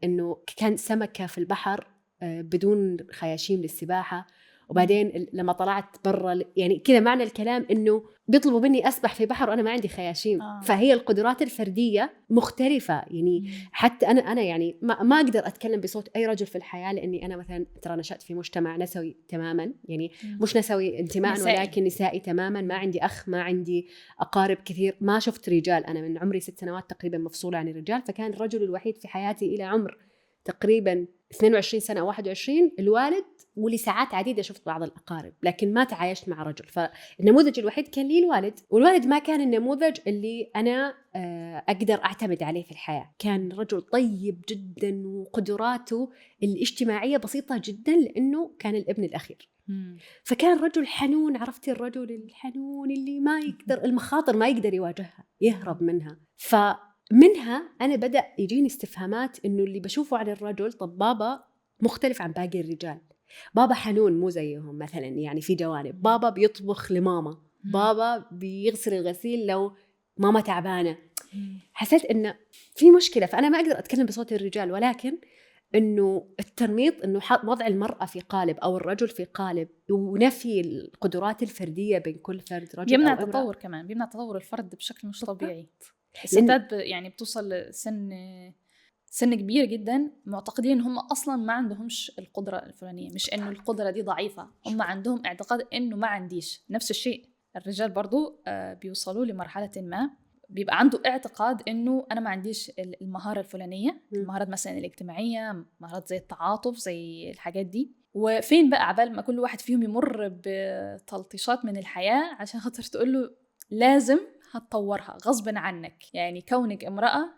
إنه كان سمكة في البحر بدون خياشيم للسباحة، وبعدين لما طلعت برا يعني كذا معنى الكلام إنه بيطلبوا مني أسبح في بحر وأنا ما عندي خياشيم. فهي القدرات الفردية مختلفة يعني. حتى أنا يعني ما أقدر أتكلم بصوت أي رجل في الحياة، لأني أنا مثلا ترى نشأت في مجتمع نسوي تماما، يعني مش نسوي انتماء نسائي. ولكن نسائي تماما، ما عندي أخ، ما عندي أقارب كثير، ما شفت رجال. أنا من عمري 6 سنوات تقريبا مفصولة عن الرجال، فكان الرجل الوحيد في حياتي إلى عمر تقريبا 22 سنة أو 21 الوالد، ولساعات عديدة شفت بعض الأقارب، لكن ما تعايشت مع رجل. فالنموذج الوحيد كان لي الوالد، والوالد ما كان النموذج اللي أنا أقدر أعتمد عليه في الحياة. كان رجل طيب جدا وقدراته الاجتماعية بسيطة جدا، لأنه كان الابن الأخير. فكان رجل حنون، عرفتي الرجل الحنون اللي ما يقدر المخاطر ما يقدر يواجهها، يهرب منها. فمنها أنا بدأ يجيني استفهامات إنه اللي بشوفه عن الرجل، طب بابا مختلف عن باقي الرجال، بابا حنون مو زيهم مثلا، يعني في جوانب بابا بيطبخ لماما، بابا بيغسل الغسيل لو ماما تعبانة. حسيت إنه في مشكلة، فأنا ما أقدر أتكلم بصوت الرجال، ولكن إنه التنميط، إنه وضع المرأة في قالب أو الرجل في قالب، ونفي القدرات الفردية بين كل فرد رجل بيمنع أو امرأة. تطور كمان، بيمنع تطور الفرد بشكل مش طبيعي. لأن الستات يعني بتوصل سن كبير جدا معتقدين ان هم اصلا ما عندهمش القدره الفلانيه، مش انه القدره دي ضعيفه، هم عندهم اعتقاد انه ما عنديش. نفس الشيء الرجال برضو بيوصلوا لمرحله ما بيبقى عنده اعتقاد انه انا ما عنديش المهاره الفلانيه، المهارات مثلا الاجتماعيه، مهارات زي التعاطف، زي الحاجات دي. وفين بقى عبال ما كل واحد فيهم يمر بتلطيشات من الحياه عشان خاطر تقول له لازم هتطورها غصب عنك. يعني كونك امرأة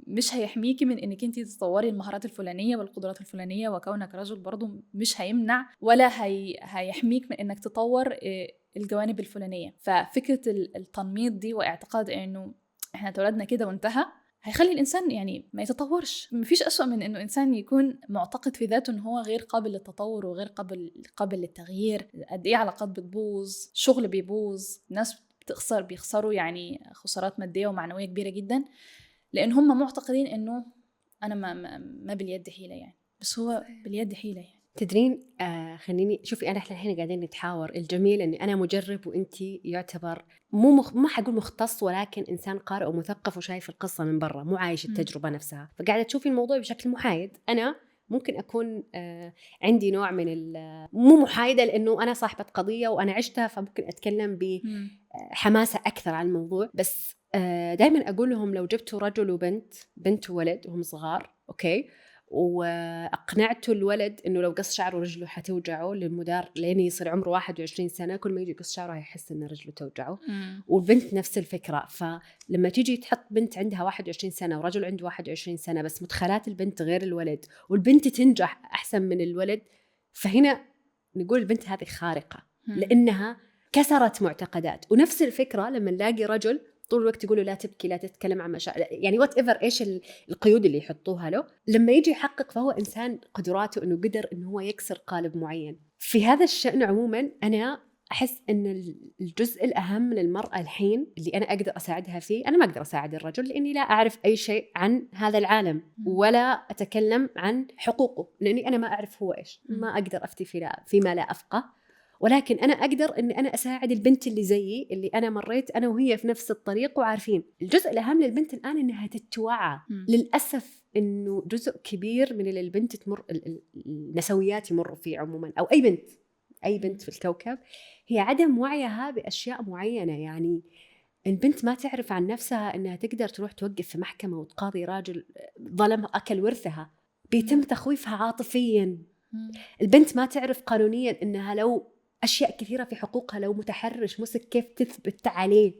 مش هيحميكي من انك انتي تطوري المهارات الفلانية والقدرات الفلانية، وكونك رجل برضو مش هيمنع ولا هيحميك من انك تطور الجوانب الفلانية. ففكرة التنميط دي واعتقاد انه احنا اتولدنا كده وانتهى هيخلي الانسان يعني ما يتطورش. مفيش اسوأ من انه انسان يكون معتقد في ذاته ان هو غير قابل للتطور وغير قابل للتغيير. قد ايه علاقات بتبوظ، شغل بيبوظ، ناس بيخسروا يعني خسارات مادية ومعنوية كبيرة جدا، لأن هم معتقدين إنه أنا ما باليد حيلة يعني. بس هو باليد حيلة يعني. تدرين خليني شوفي، احنا الحين قاعدين نتحاور. الجميل اني انا مجرب وانتي يعتبر ما حقول مختص، ولكن انسان قارئ ومثقف وشايف القصه من برا، مو عايش التجربه نفسها، فقاعده تشوفي الموضوع بشكل محايد. انا ممكن اكون عندي نوع من مو محايده، لانه انا صاحبه قضيه وانا عشتها، فممكن اتكلم بحماسه اكثر عن الموضوع. بس دائما اقول لهم لو جبتوا رجل وبنت، بنت وولد وهم صغار، اوكي، وأقنعته الولد إنه لو قص شعره رجله حتوجعه للمدار لين يصير عمره 21 سنة، كل ما يجي يقص شعره هيحس إن رجله توجعه. والبنت نفس الفكرة. فلما تيجي تحط بنت عندها 21 سنة ورجل عنده 21 سنة، بس مدخلات البنت غير الولد، والبنت تنجح أحسن من الولد، فهنا نقول البنت هذه خارقة لأنها كسرت معتقدات. ونفس الفكرة لما نلاقي رجل طول الوقت يقولوا لا تبكي، لا تتكلم عن مشاعر، يعني وات ايفر ايش القيود اللي يحطوها له، لما يجي يحقق فهو انسان قدراته انه قدر انه هو يكسر قالب معين. في هذا الشأن عموما انا احس ان الجزء الاهم للمرأة الحين اللي انا اقدر اساعدها فيه، انا ما اقدر اساعد الرجل لاني لا اعرف اي شيء عن هذا العالم ولا اتكلم عن حقوقه، لاني انا ما اعرف هو ايش، ما اقدر افتي فيما لا افقه. ولكن أنا أقدر أن أنا أساعد البنت اللي زيي، اللي أنا مريت أنا وهي في نفس الطريق وعارفين. الجزء الأهم للبنت الآن أنها تتوعى. للأسف أنه جزء كبير من اللي البنت تمر النسويات يمروا فيه عموما، أو أي بنت في الكوكب، هي عدم وعيها بأشياء معينة. يعني البنت ما تعرف عن نفسها أنها تقدر تروح توقف في محكمة وتقاضي راجل ظلم أكل ورثها، بيتم تخويفها عاطفيا. البنت ما تعرف قانونيا أنها لو أشياء كثيرة في حقوقها لو متحرش مسك كيف تثبت عليه.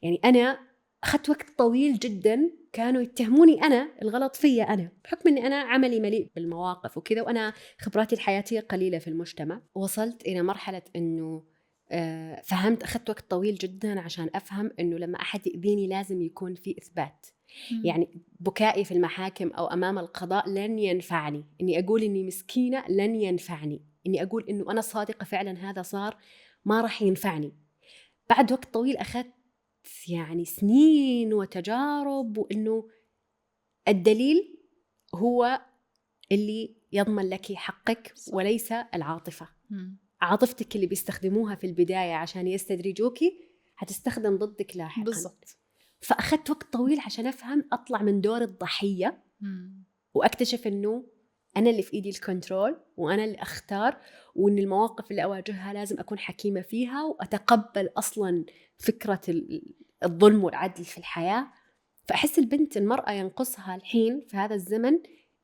يعني أنا أخذت وقت طويل جدا كانوا يتهموني أنا الغلط فيا أنا، بحكم أني أنا عملي مليء بالمواقف وكذا، وأنا خبراتي الحياتية قليلة في المجتمع. وصلت إلى مرحلة أنه فهمت، أخذت وقت طويل جدا عشان أفهم أنه لما أحد يأذيني لازم يكون في إثبات. يعني بكائي في المحاكم أو أمام القضاء لن ينفعني، إني أقول إني مسكينة لن ينفعني، إني أقول إنه أنا صادقة فعلا هذا صار ما راح ينفعني. بعد وقت طويل أخذت يعني سنين وتجارب، وإنه الدليل هو اللي يضمن لك حقك وليس العاطفة. عاطفتك اللي بيستخدموها في البداية عشان يستدرجوكي هتستخدم ضدك لاحقا. بالضبط. فأخذت وقت طويل عشان أفهم، أطلع من دور الضحية وأكتشف إنه أنا اللي في إيدي الكنترول وأنا اللي أختار، وإن المواقف اللي أواجهها لازم أكون حكيمة فيها، وأتقبل أصلاً فكرة الظلم والعدل في الحياة. فأحس البنت المرأة ينقصها الحين في هذا الزمن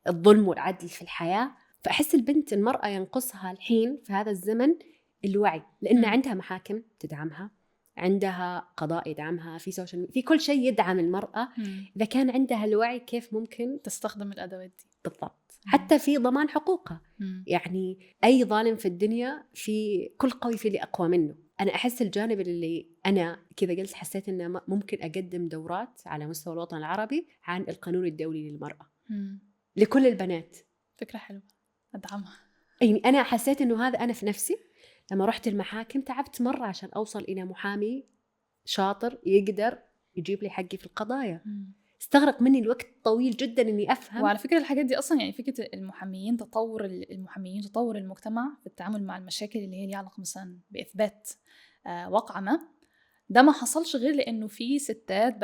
الظلم والعدل في الحياة. فأحس البنت المرأة ينقصها الحين في هذا الزمن الوعي، لأن عندها محاكم تدعمها، عندها قضاء يدعمها، في سوشيال ميديا، في كل شيء يدعم المرأة. إذا كان عندها الوعي كيف ممكن تستخدم الأدوات دي. بالضبط. حتى في ضمان حقوقها. يعني أي ظالم في الدنيا في كل قوي في اللي أقوى منه. أنا أحس الجانب اللي أنا كذا قلت، حسيت إنه ممكن أقدم دورات على مستوى الوطن العربي عن القانون الدولي للمرأة لكل البنات. فكرة حلوة، أدعمها. يعني أنا حسيت إنه هذا أنا في نفسي لما رحت المحاكم تعبت مرة عشان أوصل إلى محامي شاطر يقدر يجيب لي حقي في القضايا. استغرق مني الوقت طويل جدا اني افهم. وعلى فكرة الحاجات دي أصلا يعني فكرة المحاميين، تطور المجتمع في التعامل مع المشاكل اللي هي ليها علاقة مثلا بإثبات واقعة ما، ده ما حصلش غير لأنه في ستات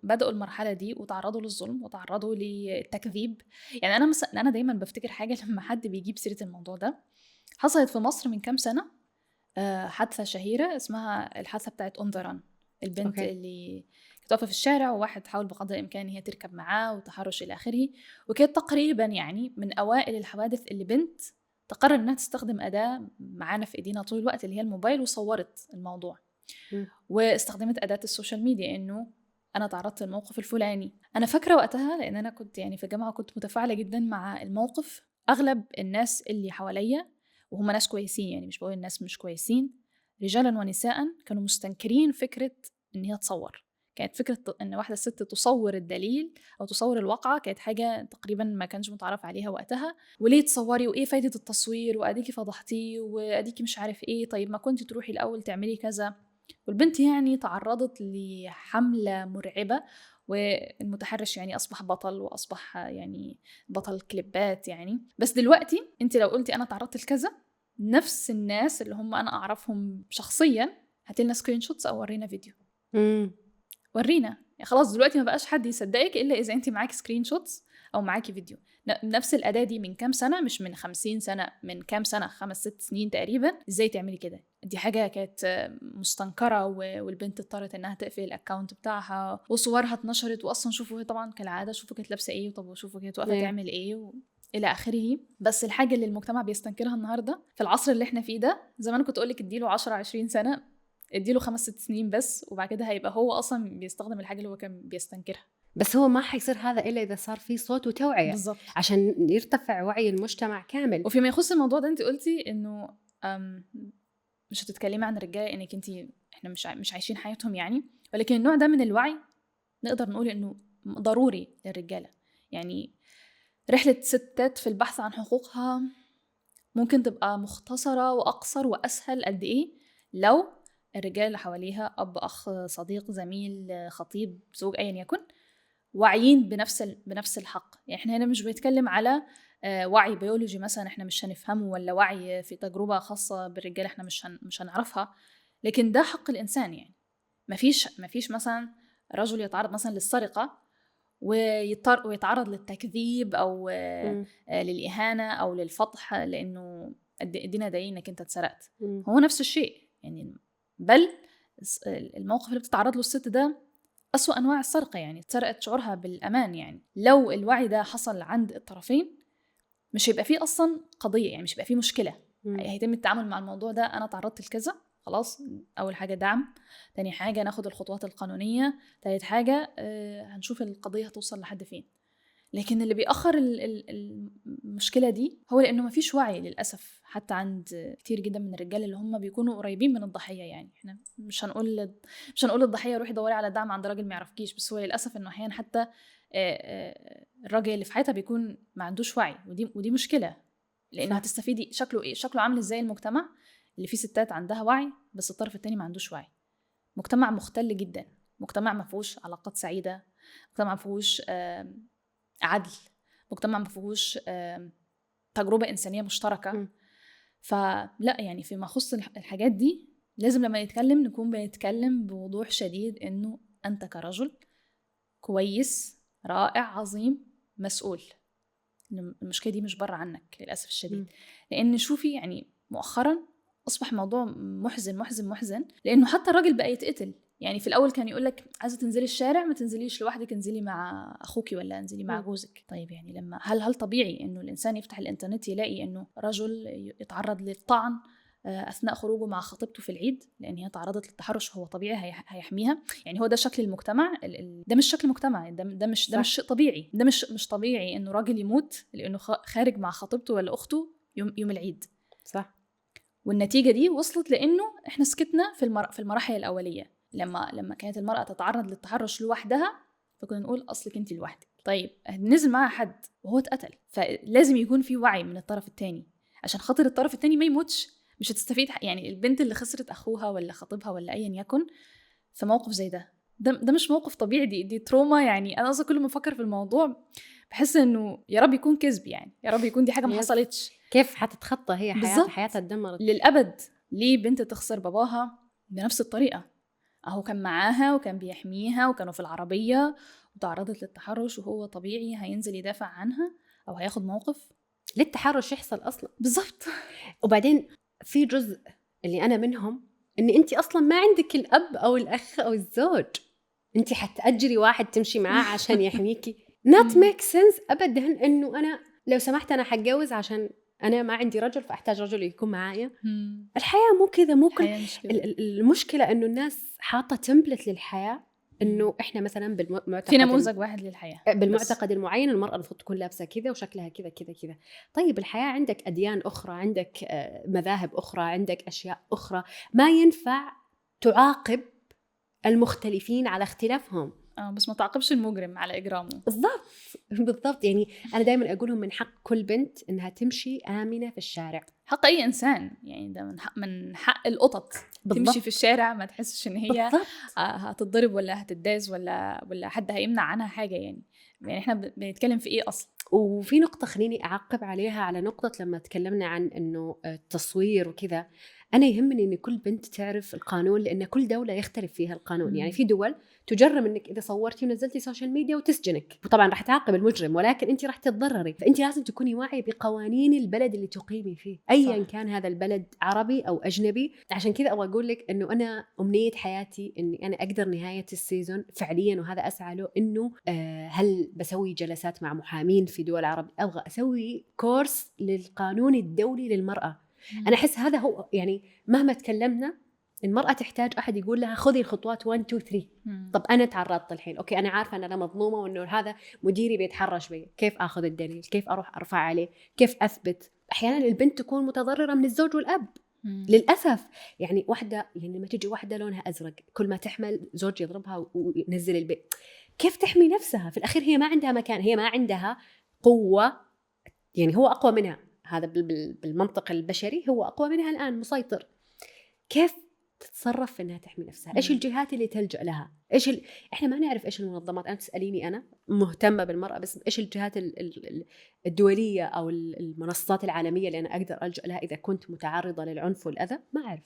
بدأوا المرحلة دي وتعرضوا للظلم وتعرضوا للتكذيب. يعني أنا دايما بفتكر حاجة لما حد بيجيب سيرة الموضوع ده، حصلت في مصر من كام سنة حادثة شهيرة اسمها الحادثة بتاعت أنظران، البنت اللي كانت واقفة في الشارع وواحد حاول بقدر الإمكان هي تركب معاه وتحرش إلى آخره، وكانت تقريبا يعني من أوائل الحوادث اللي بنت تقرر إنها تستخدم أداة معانا في إيدينا طول الوقت اللي هي الموبايل، وصورت الموضوع واستخدمت أداة السوشيال ميديا إنه أنا تعرضت للموقف الفلاني. أنا فاكرة وقتها لأن أنا كنت يعني في الجامعة كنت متفاعلة جدا مع الموقف. أغلب الناس اللي حواليا وهم ناس كويسين، يعني مش بقول الناس مش كويسين، رجالا ونساء، كانوا مستنكرين فكرة إن هي تصور. كانت فكرة إن واحدة ست تصور الدليل أو تصور الواقعة كانت حاجة تقريبا ما كانش متعرف عليها وقتها. وليه تصوري وإيه فايدة التصوير وأديكي فضحتيه وأديكي مش عارف إيه، طيب ما كنت تروحي الأول تعملي كذا. والبنت يعني تعرضت لحملة مرعبة، والمتحرش يعني أصبح بطل وأصبح يعني بطل كليبات يعني. بس دلوقتي أنت لو قلتي أنا تعرضت لكذا، نفس الناس اللي هم أنا أعرفهم شخصيا هاتلنا سكرين شوتس أو ورينا فيديو. ورينا يعني خلاص دلوقتي ما بقاش حد يصدقك إلا إذا أنت معاك سكرين شوتس أو معاكي فيديو. نفس الأداة دي من كام سنة، مش من 50 سنة، من كام سنة، 5-6 سنين تقريبا. إزاي تعملي كده؟ دي حاجة كانت مستنكرة، والبنت اضطرت إنها تقفل الأكاونت بتاعها وصورها اتنشرت، وأصلا شوفوا طبعا كالعادة شوفوا كانت لابسة إيه، وطب وشوفوا كانت واقفة تعمل إيه إلى آخره. بس الحاجة اللي المجتمع بيستنكرها النهاردة في العصر اللي احنا فيه ده، زمان كنت أقولك اديله 10-20 سنة، اديله 5-6 سنين بس، وبعد كده هيبقى هو أصلا بيستخدم الحاجة اللي هو كان بيستنكرها. بس هو ما حيصير هذا إلا إذا صار في صوت وتوعية بالضبط، عشان يرتفع وعي المجتمع كامل. وفيما يخص الموضوع ده انت قلتي إنه مش هتتكلمي عن الرجالة إنك انت احنا مش عايشين حياتهم يعني، ولكن النوع ده من الوعي نقدر نقول إنه ضروري للرجالة. يعني رحلة ستات في البحث عن حقوقها ممكن تبقى مختصرة وأقصر وأسهل قد إيه لو الرجال اللي حواليها، أب، أخ، صديق، زميل، خطيب، زوج، أيا يكن، واعيين بنفس الحق. يعني احنا هنا مش بنتكلم على وعي بيولوجي مثلا احنا مش هنفهمه، ولا وعي في تجربة خاصة بالرجال احنا مش هنعرفها، لكن ده حق الإنسان. يعني مفيش مثلا رجل يتعرض مثلا للسرقة ويتعرض للتكذيب أو للإهانة أو للفضح لأنه ادينا دليل إنك أنت اتسرقت. هو نفس الشيء يعني، بل الموقف اللي بتتعرض له الست ده أسوأ أنواع السرقة، يعني اتسرقت شعورها بالأمان. يعني لو الوعي ده حصل عند الطرفين مش هيبقى فيه أصلا قضية، يعني مش هيبقى فيه مشكلة. هيتم التعامل مع الموضوع ده، أنا تعرضت لكذا، خلاص أول حاجة دعم، تاني حاجة ناخد الخطوات القانونية، تالت حاجة هنشوف القضية هتوصل لحد فين. لكن اللي بيأخر المشكلة دي هو لأنه مفيش وعي للأسف حتى عند كتير جدا من الرجال اللي هم بيكونوا قريبين من الضحية. يعني احنا مش هنقول للضحية روحي دوري على دعم عند راجل ما يعرفكيش، بس هو للأسف إنه أحيانا حتى الراجل اللي في حياتها بيكون ما عندوش وعي، ودي مشكلة، لأنه هتستفيدي شكله إيه؟ شكله عامل إزاي المجتمع اللي فيه ستات عندها وعي بس الطرف التاني ما عندوش وعي؟ مجتمع مختل جدا، مجتمع ما فيهوش علاقات سعيدة، مجتمع ما فيهوش عدل، مجتمع ما فيهوش تجربة إنسانية مشتركة. فلا يعني فيما يخص الحاجات دي لازم لما نتكلم نكون بنتكلم بوضوح شديد إنه أنت كرجل كويس رائع عظيم مسؤول. المشكلة دي مش بره عنك للأسف الشديد. لأن شوفي يعني مؤخرا أصبح موضوع محزن، لأنه حتى الراجل بقى يتقتل. يعني في الأول كان يقولك عايزة تنزلي الشارع ما تنزليش لوحدك، انزلي مع أخوكي ولا انزلي مع جوزك. طيب يعني لما هل طبيعي إنه الإنسان يفتح الإنترنت يلاقي إنه رجل يتعرض للطعن أثناء خروجه مع خطيبته في العيد لأن هي تعرضت للتحرش؟ هو طبيعي هيحميها؟ يعني هو ده شكل المجتمع؟ ده مش شكل مجتمع، ده مش شيء طبيعي. ده مش طبيعي إنه راجل يموت لأنه خارج مع خطيبته ولا أخته يوم العيد. صح. والنتيجة دي وصلت لأنه إحنا سكتنا في المراحل الأولية. لما كانت المرأة تتعرض للتحرش لوحدها فكنا نقول أصلك أنت لوحدك. طيب نزل معها حد وهو اتقتل، فلازم يكون في وعي من الطرف التاني عشان خاطر الطرف التاني ما يموتش. مش هتستفيد يعني البنت اللي خسرت أخوها ولا خطيبها ولا أيا يكن في موقف زي ده ده مش موقف طبيعي، دي تروما. يعني انا اصلا كل ما افكر في الموضوع بحس انه يا رب يكون كذب، يعني يا رب يكون دي حاجه ما حصلتش. كيف حتتخطى هي بالظبط. حياتها اتدمرت للابد. ليه بنت تخسر باباها بنفس الطريقه؟ اهو كان معاها وكان بيحميها وكانوا في العربيه وتعرضت للتحرش، وهو طبيعي هينزل يدافع عنها او هياخد موقف؟ ليه التحرش يحصل اصلا؟ بالظبط. وبعدين في جزء اللي انا منهم، ان انت اصلا ما عندك الاب او الاخ او الزوج، انت حتأجري واحد تمشي معاه عشان يحميكي. not make sense ابدا انه انا لو سمحت انا حتجوز عشان انا ما عندي رجل فاحتاج رجل يكون معايا. الحياه مو كذا، مو كل المشكله انه الناس حاطه تمبلت للحياه، انه احنا مثلا بالمعتقد في نموذج واحد للحياه، بالمعتقد المعين المراه المفروض تكون لابسه كذا وشكلها كذا كذا كذا. طيب الحياه عندك اديان اخرى، عندك مذاهب اخرى، عندك اشياء اخرى، ما ينفع تعاقب المختلفين على اختلافهم. بس ما تعاقبش المجرم على اجرامه. بالضبط. يعني انا دائما اقولهم من حق كل بنت انها تمشي امنه في الشارع، حق اي انسان. يعني ده من حق القطط بالضبط. تمشي في الشارع ما تحسش ان هي بالضبط. هتتضرب ولا هتداس ولا حد هيمنع عنها حاجه. يعني احنا بنتكلم في ايه اصلا؟ وفي نقطه خليني اعقب عليها، على نقطه لما تكلمنا عن انه التصوير وكذا. أنا يهمني إن كل بنت تعرف القانون، لأن كل دولة يختلف فيها القانون. يعني في دول تجرم إنك إذا صورتي ونزلتي سوشيال ميديا وتسجنك، وطبعا راح تعاقب المجرم ولكن أنت راح تتضرري. فأنت لازم تكوني واعية بقوانين البلد اللي تقيمي فيه، أيا كان هذا البلد عربي أو أجنبي. عشان كذا أبغى أقول لك إنه أنا أمنية حياتي إني أنا أقدر نهاية السيزون فعليا، وهذا أسعى له، إنه هل بسوي جلسات مع محامين في دول عربية، أبغى أسوي كورس للقانون الدولي للمرأة. أنا أحس هذا هو، يعني مهما تكلمنا المرأة تحتاج أحد يقول لها خذي الخطوات 1 2 3. طب أنا تعرضت الحين، أوكي أنا عارفة أن أنا مظلومة وأنه هذا مديري بيتحرش بي، كيف أخذ الدليل؟ كيف أروح أرفع عليه؟ كيف أثبت؟ أحيانا البنت تكون متضررة من الزوج والأب للأسف. يعني واحدة، يعني لما تجي واحدة لونها أزرق كل ما تحمل زوج يضربها وينزل البيت، كيف تحمي نفسها؟ في الأخير هي ما عندها مكان، هي ما عندها قوة، يعني هو أقوى منها. هذا بالمنطق البشري هو أقوى منها الآن، مسيطر. كيف تتصرف إنها تحمي نفسها؟ إيش الجهات اللي تلجأ لها؟ إحنا ما نعرف إيش المنظمات. أنا تسأليني أنا مهتمة بالمرأة، بس إيش الجهات الدولية أو المنصات العالمية اللي أنا أقدر ألجأ لها إذا كنت متعرضة للعنف والأذى؟ ما أعرف.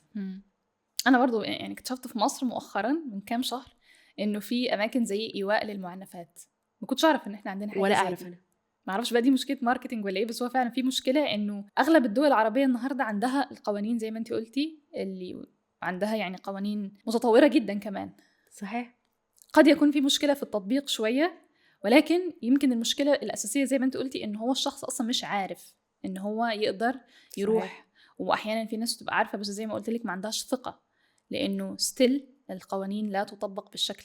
أنا برضو يعني اكتشفت في مصر مؤخرا من كام شهر إنه في أماكن زي إيواء للمعنفات. ما كنتش أعرف إن إحنا عندنا حاجة ولا أعرف أنا، ما اعرفش بقى دي مشكله ماركتينج ولا ايه، بس هو فعلا في مشكله انه اغلب الدول العربيه النهارده عندها القوانين زي ما انت قلتي، اللي عندها يعني قوانين متطوره جدا كمان. صحيح. قد يكون في مشكله في التطبيق شويه، ولكن يمكن المشكله الاساسيه زي ما انت قلتي ان هو الشخص اصلا مش عارف ان هو يقدر يروح. صحيح. واحيانا في ناس تبقى عارفه بس زي ما قلت لك ما عندهاش ثقه، لانه ستيل القوانين لا تطبق بالشكل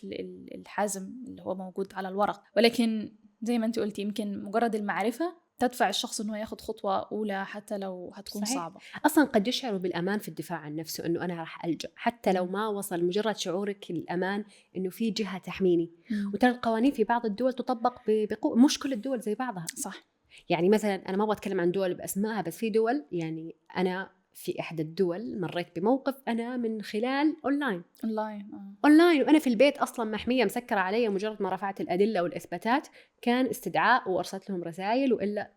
الحازم اللي هو موجود على الورق. ولكن زي ما انت قلتي يمكن مجرد المعرفة تدفع الشخص انه ياخد خطوة أولى حتى لو هتكون صحيح. صعبة. أصلا قد يشعر بالأمان في الدفاع عن نفسه، أنه أنا راح ألجأ حتى لو ما وصل، مجرد شعورك الأمان أنه في جهة تحميني. وترى القوانين في بعض الدول تطبق بقوة، مش كل الدول زي بعضها. صح. يعني مثلا أنا ما أبغى أتكلم عن دول بأسمائها، بس في دول، يعني أنا في إحدى الدول مريت بموقف أنا من خلال أونلاين وأنا في البيت أصلا محمية مسكرة علي، مجرد ما رفعت الأدلة والإثباتات كان استدعاء وأرسلت لهم رسائل، وإلا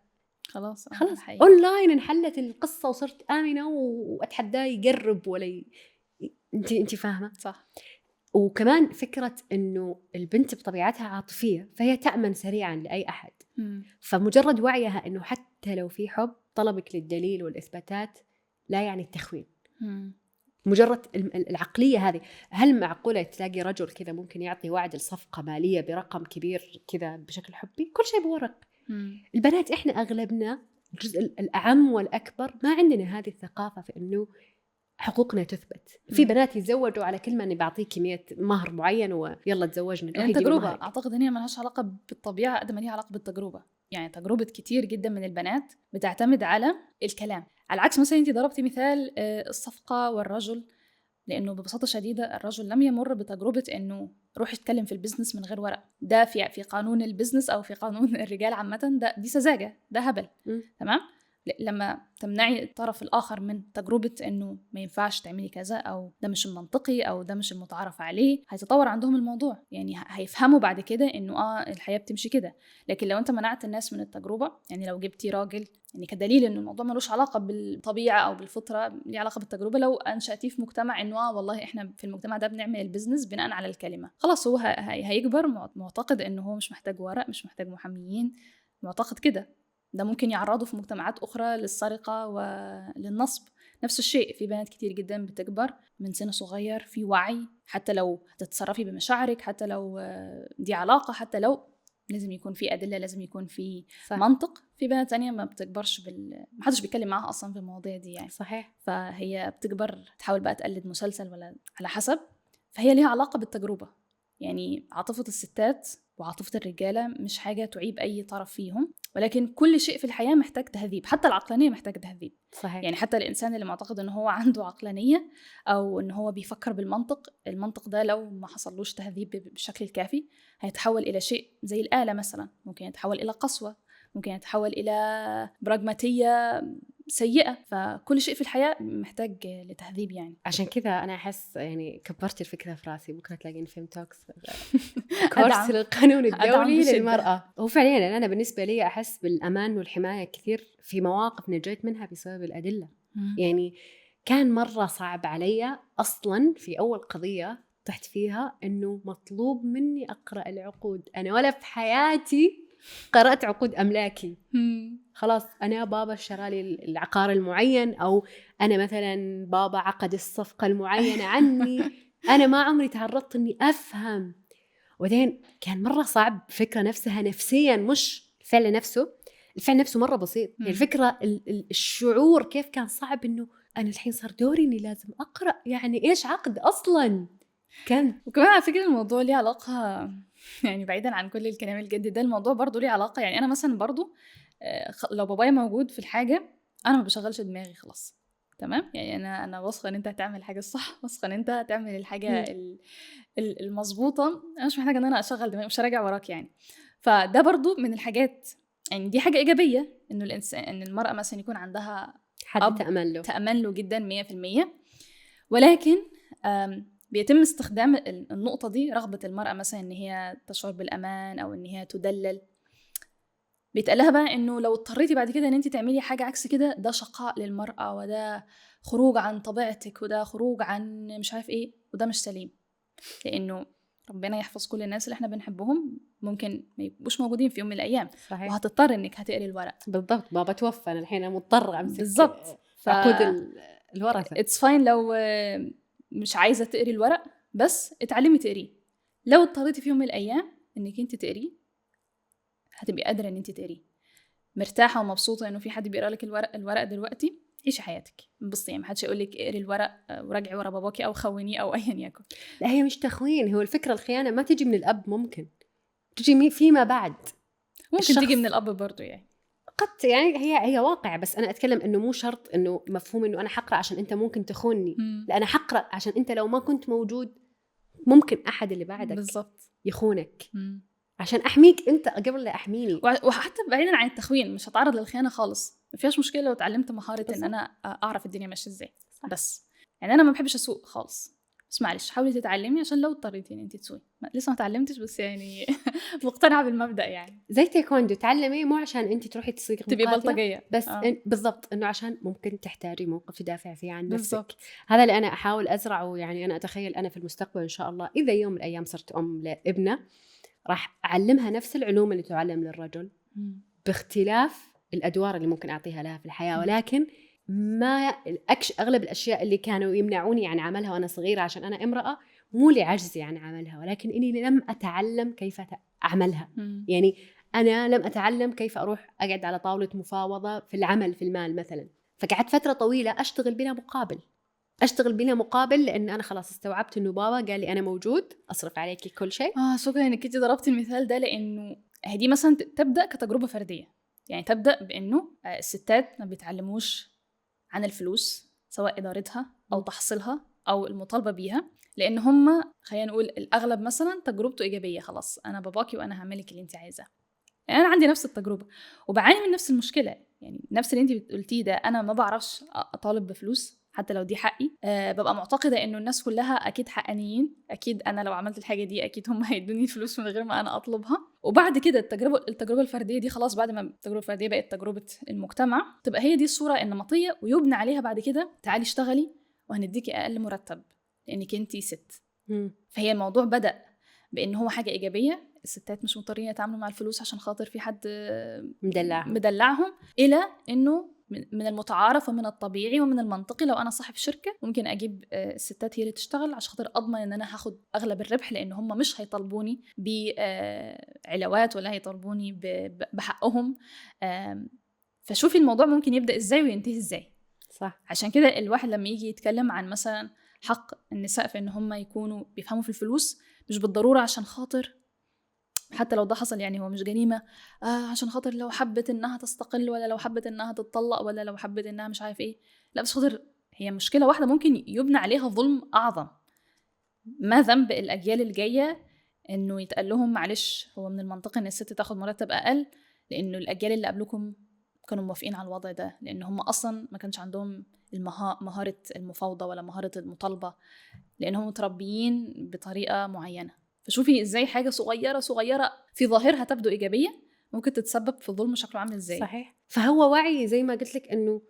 خلاص أونلاين انحلت القصة وصرت آمنة وأتحداه يقرب ولا أنت فاهمة؟ صح. وكمان فكرة إنه البنت بطبيعتها عاطفية، فهي تأمن سريعا لأي أحد. فمجرد وعيها إنه حتى لو في حب، طلبك للدليل والإثباتات لا يعني التخوين. مجرد العقلية هذه. هل معقولة تلاقي رجل كذا ممكن يعطي وعد الصفقة مالية برقم كبير كذا بشكل حبي؟ كل شيء بورق. البنات إحنا أغلبنا، الجزء الأعم والأكبر، ما عندنا هذه الثقافة في إنه حقوقنا تثبت. في بنات يتزوجوا على كلمة أني بعطيك كمية مهر معين ويلا تزوجنا. التجربة أعتقد إن هي ملهاش علاقة بالطبيعة قد ما ليها علاقة بالتجربة. يعني تجربة كتير جدا من البنات بتعتمد على الكلام، على عكس مثلا أنت ضربتي مثال الصفقة والرجل، لأنه ببساطة شديدة الرجل لم يمر بتجربة أنه روح يتكلم في البزنس من غير ورق. ده في قانون البزنس أو في قانون الرجال عامة دي سذاجة، ده هبل. تمام. لما تمنعي الطرف الآخر من تجربة إنه ما ينفعش تعملي كذا، أو ده مش المنطقي، أو ده مش المتعارف عليه، هيتطور عندهم الموضوع. يعني هيفهموا بعد كده إنه الحياة بتمشي كده. لكن لو أنت منعت الناس من التجربة، يعني لو جبتي راجل يعني كدليل إنه الموضوع ملوش علاقة بالطبيعة أو بالفطرة، ليه علاقة بالتجربة، لو أنشأتيه في مجتمع إنه والله إحنا في المجتمع ده بنعمل البيزنس بناء على الكلمة، خلاص هو هيكبر معتقد إنه هو مش محتاج ورق، مش محتاج محاميين، معتقد كده. ده ممكن يعرضوا في مجتمعات أخرى للسرقة وللنصب. نفس الشيء في بنات كتير جدا بتكبر من سن صغير في وعي، حتى لو هتتصرفي بمشاعرك، حتى لو دي علاقة، حتى لو لازم يكون في أدلة، لازم يكون في صح. منطق. في بنات تانية ما بتكبرش محدش بيتكلم معاها أصلا في المواضيع دي يعني. صحيح. فهي بتكبر تحاول بقى تقلد مسلسل ولا على حسب. فهي ليها علاقة بالتجربة. يعني عاطفة الستات وعاطفة الرجالة مش حاجة تعيب أي طرف فيهم، ولكن كل شيء في الحياة محتاج تهذيب، حتى العقلانية محتاج تهذيب. صحيح. يعني حتى الإنسان اللي معتقد أنه هو عنده عقلانية أو أنه هو بيفكر بالمنطق، المنطق ده لو ما حصلوش تهذيب بالشكل الكافي هيتحول إلى شيء زي الآلة مثلا، ممكن يتحول إلى قسوة، ممكن يتحول إلى براغماتية سيئة. فكل شيء في الحياة محتاج لتهذيب يعني. عشان كذا أنا أحس يعني كبرت الفكرة في راسي، بكرة تلاقين فيم توكس كورس للقانون الدولي للمرأة. هو فعليا أنا بالنسبة لي أحس بالأمان والحماية كثير في مواقف نجيت منها بسبب الأدلة. يعني كان مرة صعب علي أصلا في أول قضية طحت فيها إنه مطلوب مني أقرأ العقود. أنا ولا في حياتي قرأت عقود أملاكي. خلاص أنا بابا اشترالي العقار المعين، أو أنا مثلا بابا عقد الصفقة المعينة عني. أنا ما عمري تعرضت إني أفهم. وبعدين كان مرة صعب الفكرة نفسها نفسيا، مش الفعل نفسه. الفعل نفسه مرة بسيط، الفكرة الشعور كيف كان صعب إنه أنا الحين صار دوري إني لازم أقرأ يعني إيش عقد أصلاً كان. وكمان على فكرة الموضوع ليه علاقة يعني بعيداً عن كل الكلام الجد ده، الموضوع برضو ليه علاقة. يعني أنا مثلا برضو لو بابايا موجود في الحاجة أنا ما بشغلش دماغي خلاص، تمام. يعني أنا واثقة إن أنت هتعمل الحاجة الصح، واثقة إن أنت هتعمل الحاجة المظبوطة. أنا مش محتاجة إن أنا أشغل دماغي، مش هراجع وراك يعني. فده برضو من الحاجات، يعني دي حاجة إيجابية إنه الإنسان، إن المرأة مثلا يكون عندها حد تأمن له جدا 100%. ولكن بيتم استخدام النقطة دي، رغبة المرأة مثلا إن هي تشعر بالأمان أو إن هي تدلل، بيتقالها بقى إنه لو اضطريتي بعد كده إن أنت تعملي حاجة عكس كده ده شقاء للمرأة، وده خروج عن طبيعتك، وده خروج عن مش عارف إيه، وده مش سليم. لأنه ربنا يحفظ كل الناس اللي احنا بنحبهم ممكن ما يبقوش موجودين في يوم من الأيام. صحيح. وهتضطر إنك هتقري الورق. بالضبط، بابا توفى، أنا الحين مضطرة أمسك بالضبط عقود الورثة. it's fine لو مش عايزة تقري الورق، بس اتعلمي تقريه. لو اضطريتي في يوم من الأيام إنك انت تقريه هتبقي قادرة إن انت تقريه مرتاحة ومبسوطة إنه في حد بيقرأ لك الورق دلوقتي. عيشي حياتك انبسطي، يعني محدش يقول لك اقري الورق وراجعي ورا باباكي أو خونيه أو أيا يكن. لا هي مش تخوين، هو الفكرة الخيانة ما تجي من الأب، ممكن تجي فيما بعد، ممكن تيجي من الأب برضو يعني قد، يعني هي واقع. بس أنا أتكلم إنه مو شرط إنه مفهوم إنه أنا حقرأ عشان أنت ممكن تخونني. لا أنا حقرأ عشان أنت لو ما كنت موجود ممكن أحد اللي بعدك بالضبط يخونك. عشان أحميك أنت قبل لا أحميني. وحتى بعيدا عن التخوين مش هتعرض للخيانة خالص، ما فيهاش مشكلة لو اتعلمت مهارة إن أنا أعرف الدنيا ماشية إزاي. بس يعني أنا ما بحبش أسوق خالص، بس معلش حاولي تتعلمي عشان لو اضطريتي إن أنت تسوقي. لسه ما تعلمتش بس يعني مقتنعة بالمبدأ. يعني زي تايكوندو تعلمي مو عشان أنت تروحي تصير تبقي بلطجية، بس بالضبط إنه عشان ممكن تحتاجي موقف تدافع فيه عن نفسك. بالضبط. هذا اللي أنا أحاول أزرعه. يعني أنا أتخيل أنا في المستقبل إن شاء الله إذا يوم من الأيام صرت أم لابنة راح أعلمها نفس العلوم اللي تعلم للرجل باختلاف الأدوار اللي ممكن أعطيها لها في الحياة. ولكن ما أغلب الأشياء اللي كانوا يمنعوني عن عملها وأنا صغيرة عشان أنا امرأة مو لعجزي عن عملها، ولكن إني لم أتعلم كيف أعملها. يعني أنا لم أتعلم كيف أروح أقعد على طاولة مفاوضة في العمل في المال مثلا. فقعدت فترة طويلة أشتغل بلا مقابل لأن أنا خلاص استوعبت إنه بابا قال لي أنا موجود أصرف عليكي كل شيء. شكرا إنك انتي ضربتي المثال ده، لأنه هدي مثلا تبدأ كتجربة فردية. يعني تبدأ بأنه الستات ما بيتعلموش عن الفلوس، سواء إدارتها أو تحصيلها أو المطالبة بيها، لأن هم خلينا نقول الأغلب مثلا تجربته إيجابية. خلاص أنا باباكي وأنا هعملك اللي انت عايزاه. يعني انا عندي نفس التجربه وبعاني من نفس المشكله، يعني نفس اللي انت قلتيه ده. انا ما بعرفش اطالب بفلوس حتى لو دي حقي. ببقى معتقده انه الناس كلها اكيد حقانيين، اكيد انا لو عملت الحاجه دي اكيد هم هيدوني الفلوس من غير ما انا اطلبها. وبعد كده التجربه الفرديه دي خلاص، بعد ما التجربه الفرديه بقت تجربه المجتمع، تبقى هي دي الصوره النمطيه ويبنى عليها بعد كده تعالي اشتغلي وهنديكي اقل مرتب لانك انتي ست. فهي الموضوع بدأ بان هو حاجه ايجابيه، الستات مش مضطرين يتعاملوا مع الفلوس عشان خاطر في حد مدلعهم، الى انه من المتعارف ومن الطبيعي ومن المنطقي لو انا صاحب شركه ممكن اجيب الستات هي اللي تشتغل عشان خاطر اضمن ان انا هاخد اغلب الربح، لان هم مش هيطالبوني بعلاوات ولا هيطالبوني بحقهم. فشوفي الموضوع ممكن يبدا ازاي وينتهي ازاي. صح. عشان كده الواحد لما يجي يتكلم عن مثلا حق النساء في ان هم يكونوا بيفهموا في الفلوس، مش بالضروره عشان خاطر حتى لو ده حصل يعني هو مش جريمه عشان خاطر لو حبت انها تستقل ولا لو حبت انها تتطلق ولا لو حبت انها مش عارف ايه، لا بس خاطر هي مشكله واحده ممكن يبنى عليها ظلم اعظم. ما ذنب الاجيال الجايه انه يتقال لهم معلش هو من المنطقي ان الست تاخد مرتب اقل لانه الاجيال اللي قبلكم كانوا موافقين على الوضع ده، لان هم اصلا ما كانش عندهم مهاره المفاوضه ولا مهاره المطالبه، لانهم متربيين بطريقه معينه. فشوفي ازاي حاجه صغيره في ظاهرها تبدو ايجابيه ممكن تتسبب في ظلم شكله عامل ازاي. صحيح. فهو وعي زي ما قلت لك انه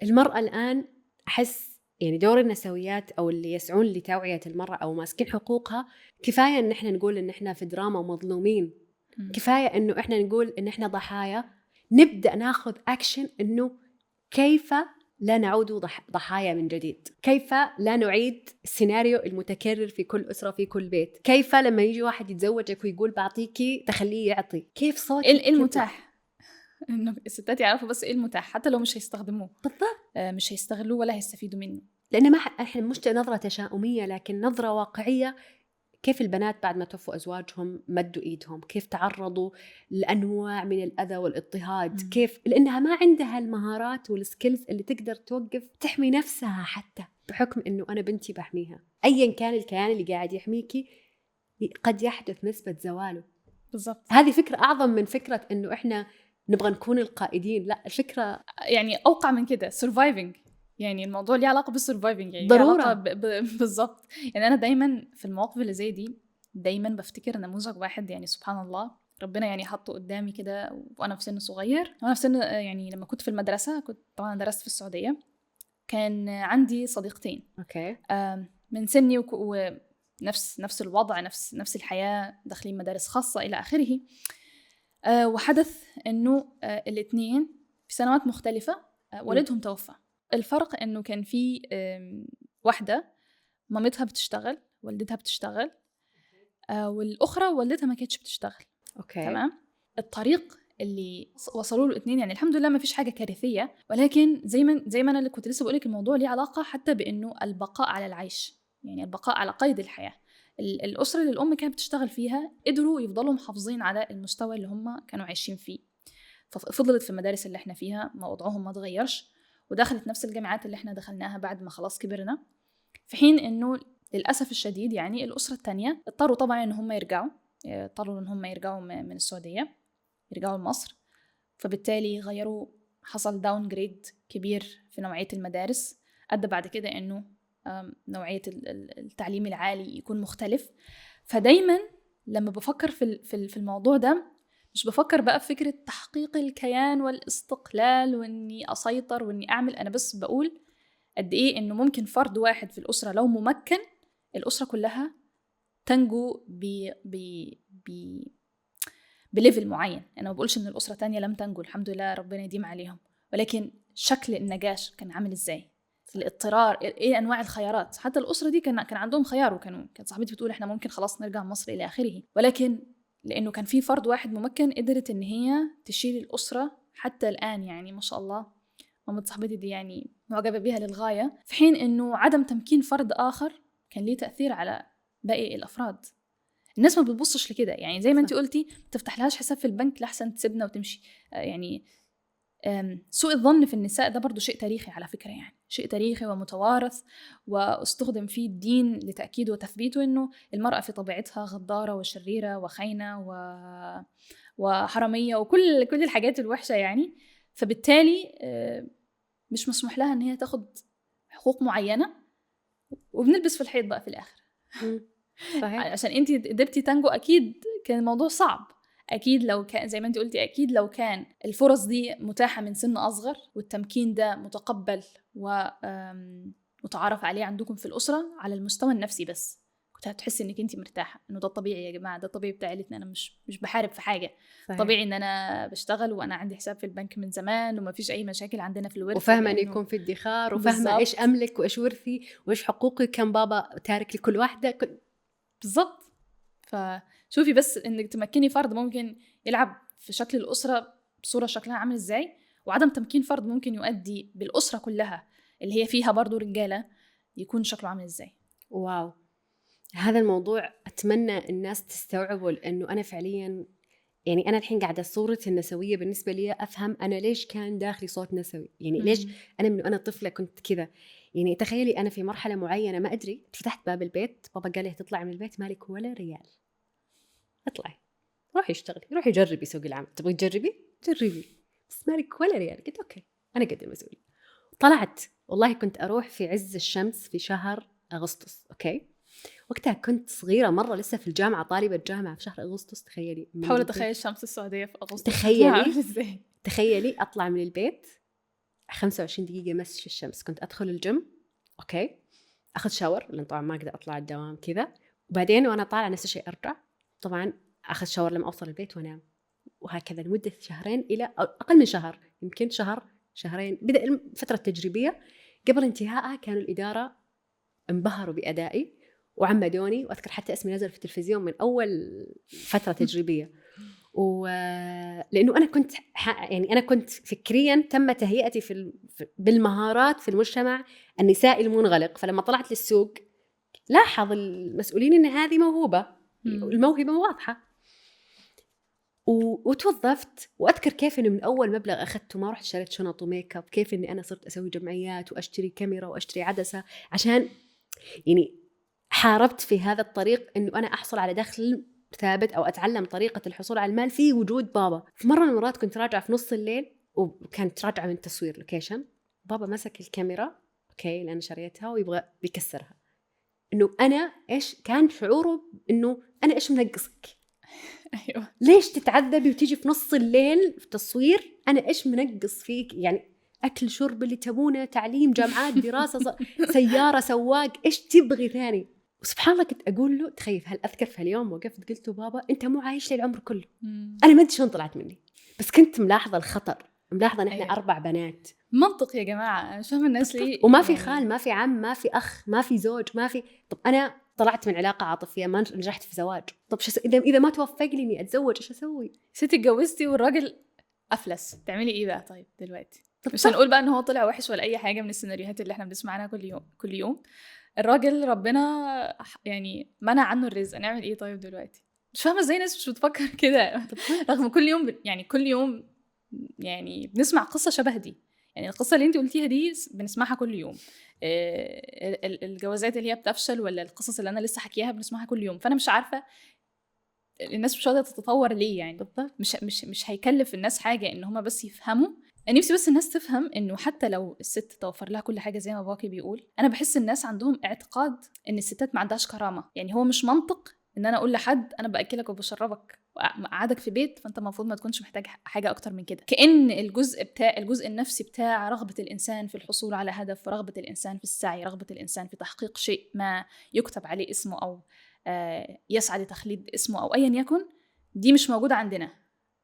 المراه الان احس يعني دور النسويات او اللي يسعون لتوعيه المراه او ماسكين حقوقها، كفايه ان احنا نقول ان احنا في دراما ومظلومين، كفايه انه احنا نقول ان احنا ضحايا، نبدا ناخذ اكشن انه كيف لا نعود ضحايا من جديد، كيف لا نعيد السيناريو المتكرر في كل أسرة في كل بيت، كيف لما يجي واحد يتزوجك ويقول بعطيكي تخليه يعطي، كيف صوتك المتاح انه الستات يعرفوا بس ايه المتاح حتى لو مش هيستخدموه بالضبط، مش هيستغلوه ولا هيستفيدوا منه، لأن ما احنا مش نظرة تشاؤمية لكن نظرة واقعية. كيف البنات بعد ما توفوا أزواجهم مدوا إيدهم، كيف تعرضوا لأنواع من الأذى والاضطهاد، كيف لأنها ما عندها المهارات والسكيلز اللي تقدر توقف تحمي نفسها، حتى بحكم أنه أنا بنتي بحميها. أيا كان الكيان اللي قاعد يحميكي قد يحدث نسبة زواله. بالضبط. هذه فكرة أعظم من فكرة أنه إحنا نبغى نكون القائدين، لا الفكرة يعني أوقع من كده surviving، يعني الموضوع ليه علاقة بالسرفايفنج، يعني ضرورة. بالضبط. يعني أنا دايما في المواقف اللي زي دي دايما بفتكر نموذج واحد، يعني سبحان الله ربنا يعني حطه قدامي كده وأنا في سن صغير. وأنا في سن يعني لما كنت في المدرسة، كنت طبعا درست في السعودية، كان عندي صديقتين من سني ونفس الوضع، نفس الحياة، داخلين مدارس خاصة إلى آخره. وحدث إنه الاثنين في سنوات مختلفة والدهم توفى. الفرق إنه كان في واحدة مامتها بتشتغل، والدتها بتشتغل، والأخرى والدتها ما كانتش بتشتغل. تمام. الطريق اللي وصلوا له الاثنين يعني الحمد لله ما فيش حاجة كارثية، ولكن زي ما أنا اللي كنت لسه بقولك الموضوع ليه علاقة حتى بإنه البقاء على العيش، يعني البقاء على قيد الحياة. الأسرة اللي الأم كانت بتشتغل فيها قدروا يفضلوا محافظين على المستوى اللي هم كانوا عايشين فيه، ففضلت في المدارس اللي احنا فيها، ما وضعهم ما تغيرش، ودخلت نفس الجامعات اللي احنا دخلناها بعد ما خلاص كبرنا. في حين انه للأسف الشديد يعني الأسرة التانية اضطروا طبعا ان هم يرجعوا من السعودية، يرجعوا لمصر، فبالتالي حصل داون جريد كبير في نوعية المدارس، أدى بعد كده انه نوعية التعليم العالي يكون مختلف. فدايما لما بفكر في الموضوع ده مش بفكر بقى بفكرة تحقيق الكيان والاستقلال واني اسيطر واني اعمل، انا بس بقول قد ايه انه ممكن فرد واحد في الاسرة لو ممكن الاسرة كلها تنجو بليفل معين. انا ما بقولش ان الاسرة تانية لم تنجو، الحمد لله ربنا يديم عليهم، ولكن شكل النجاة كان عامل ازاي، الاضطرار، ايه انواع الخيارات. حتى الاسره دي كان عندهم خيار، كانت صاحبتي بتقول احنا ممكن خلاص نرجع مصر الى اخره، ولكن لانه كان في فرد واحد ممكن قدرت ان هي تشيل الاسره حتى الان. يعني ما شاء الله مامة صاحبتي دي يعني معجبه بها للغايه، في حين انه عدم تمكين فرد اخر كان ليه تاثير على باقي الافراد. الناس ما بتبصش لكده، يعني زي ما انت قلتي تفتح لهاش حساب في البنك لحسن تسيبنا وتمشي. يعني سوء الظن في النساء ده برضو شيء تاريخي على فكرة، يعني شيء تاريخي ومتوارث، واستخدم فيه الدين لتأكيده وتثبيته إنه المرأة في طبيعتها غدارة وشريرة وخاينة وحراميه وكل الحاجات الوحشه يعني. فبالتالي مش مسموح لها ان هي تاخد حقوق معينه، وبنلبس في الحيط بقى في الاخر. صحيح. عشان انت قدرتي تنجو، اكيد كان الموضوع صعب. اكيد لو كان زي ما انت قلتي، اكيد لو كان الفرص دي متاحه من سن اصغر والتمكين ده متقبل ومتعارف عليه عندكم في الاسره على المستوى النفسي، بس كنت هتحسي انك انت مرتاحه، انه ده الطبيعي يا جماعه، ده الطبيعي بتاع عيلتنا، انا مش بحارب في حاجه. صحيح. طبيعي ان انا بشتغل وانا عندي حساب في البنك من زمان وما فيش اي مشاكل عندنا في الورثه، وفاهمه ان يكون في ادخار، وفاهمه ايش املك وايش ورثي وايش حقوقي، كم بابا تارك لكل واحده. بالظبط. فشوفي بس انك تمكني فرد ممكن يلعب في شكل الاسره بصوره شكلها عامل ازاي، وعدم تمكين فرد ممكن يؤدي بالاسره كلها اللي هي فيها برضو رجاله يكون شكله عامل ازاي. واو، هذا الموضوع اتمنى الناس تستوعبه، لانه انا فعليا يعني انا الحين قاعده صورتي النسويه بالنسبه لي افهم انا ليش كان داخلي صوت نسوي، يعني ليش انا من وانا طفله كنت كذا. يعني تخيلي انا في مرحله معينه ما ادري، فتحت باب البيت، بابا قال لي تطلعي من البيت مالك ولا ريال، اطلعي روحي اشتغلي، روحي جربي سوق العمل، تبغي تجربي جربي بس مالك ولا ريال. قلت اوكي انا قد المسؤوليه. طلعت والله كنت اروح في عز الشمس في شهر اغسطس، اوكي وقتها كنت صغيرة مرة، لسه في الجامعة، طالبة جامعة في شهر أغسطس. تخيلي، حاولي تخيل شمس السعودية في أغسطس. تخيلي أطلع من البيت 25 دقيقة مشي في الشمس، كنت أدخل الجيم، أوكي أخذ شاور لأن طبعا ما أقدر أطلع الدوام كذا، وبعدين وأنا طالعة نفس الشيء أرجع طبعا أخذ شاور لما أوصل البيت وأنام، وهكذا لمدة شهرين إلى أقل من شهر، يمكن شهرين. بدأ فترة تجريبية، قبل انتهائها كانوا الإدارة انبهروا بأدائي وعمدوني، وأذكر حتى اسمي نزل في التلفزيون من أول فترة تجريبية. لأنه أنا كنت يعني أنا كنت فكريا تم تهيئتي بالمهارات في المجتمع النسائي المنغلق، فلما طلعت للسوق لاحظ المسؤولين إن هذه موهوبة، الموهبة واضحة، وتوظفت. وأذكر كيف إنه من أول مبلغ أخذته ما رحت شريت شنط وميك اب، كيف إني أنا صرت أسوي جمعيات وأشتري كاميرا وأشتري عدسة، عشان يعني حاربت في هذا الطريق إنه أنا أحصل على دخل ثابت أو أتعلم طريقة الحصول على المال في وجود بابا. في مرة من المرات كنت راجعة في نص الليل، وكانت راجعة من تصوير لوكيشن، بابا مسك الكاميرا أوكي لأن شريتها ويبغى بيكسرها. إنه أنا إيش كان شعوره؟ إنه أنا إيش منقصك؟ أيوة. ليش تتعذبي وتيجي في نص الليل في تصوير؟ أنا إيش منقص فيك؟ يعني أكل شرب اللي تبونه، تعليم، جامعات، دراسة، سيارة، سواق، إيش تبغي ثاني؟ وسبحان الله كنت أقول له، تخيل هل أذكر في اليوم وقفت قلت له بابا أنت مو عايش لي العمر كله. أنا ما أدري شلون طلعت مني، بس كنت ملاحظة الخطر، ملاحظة إن إحنا 4 بنات. منطق يا جماعة، مش فاهمة الناس ليه. وما في خال، ما في عم، ما في أخ، ما في زوج، ما في. طب أنا طلعت من علاقة عاطفية، ما نجحت في زواج، طب إذا ما توفق لي إني أتزوج إيش أسوي؟ ستي اتجوزتي والراجل أفلس، تعملي إيه بقى طيب دلوقتي؟ مش هنقول بقى إن هو طلع وحش ولا أي حاجة من السيناريوهات اللي إحنا بنسمع عنها كل يوم. الراجل ربنا يعني منع عنه الرزق، نعمل إيه طيب دلوقتي؟ مش فاهمة إزاي ناس مش بتفكر كده رغم كل يوم يعني بنسمع قصة شبه دي. يعني القصة اللي انت قلتيها دي بنسمعها كل يوم، الجوازات اللي هي بتفشل ولا القصص اللي أنا لسه حكيها بنسمعها كل يوم. فأنا مش عارفة الناس مش قادرة تتطور ليه يعني. مش هيكلف الناس حاجة إن هما بس يفهموا. أنا نفسي بس الناس تفهم إنه حتى لو الست توفر لها كل حاجة زي ما باقي بيقول، أنا بحس الناس عندهم اعتقاد إن الستات ما عندهاش كرامة. يعني هو مش منطق إن أنا أقول لحد أنا بأكلك وبشربك وقعدك في بيت فأنت المفروض ما تكونش محتاج حاجة أكتر من كده. كأن الجزء النفسي بتاع رغبة الإنسان في الحصول على هدف، رغبة الإنسان في السعي، رغبة الإنسان في تحقيق شيء ما يكتب عليه اسمه أو يسعى لتخليد اسمه أو أيا يكن، دي مش موجودة عندنا.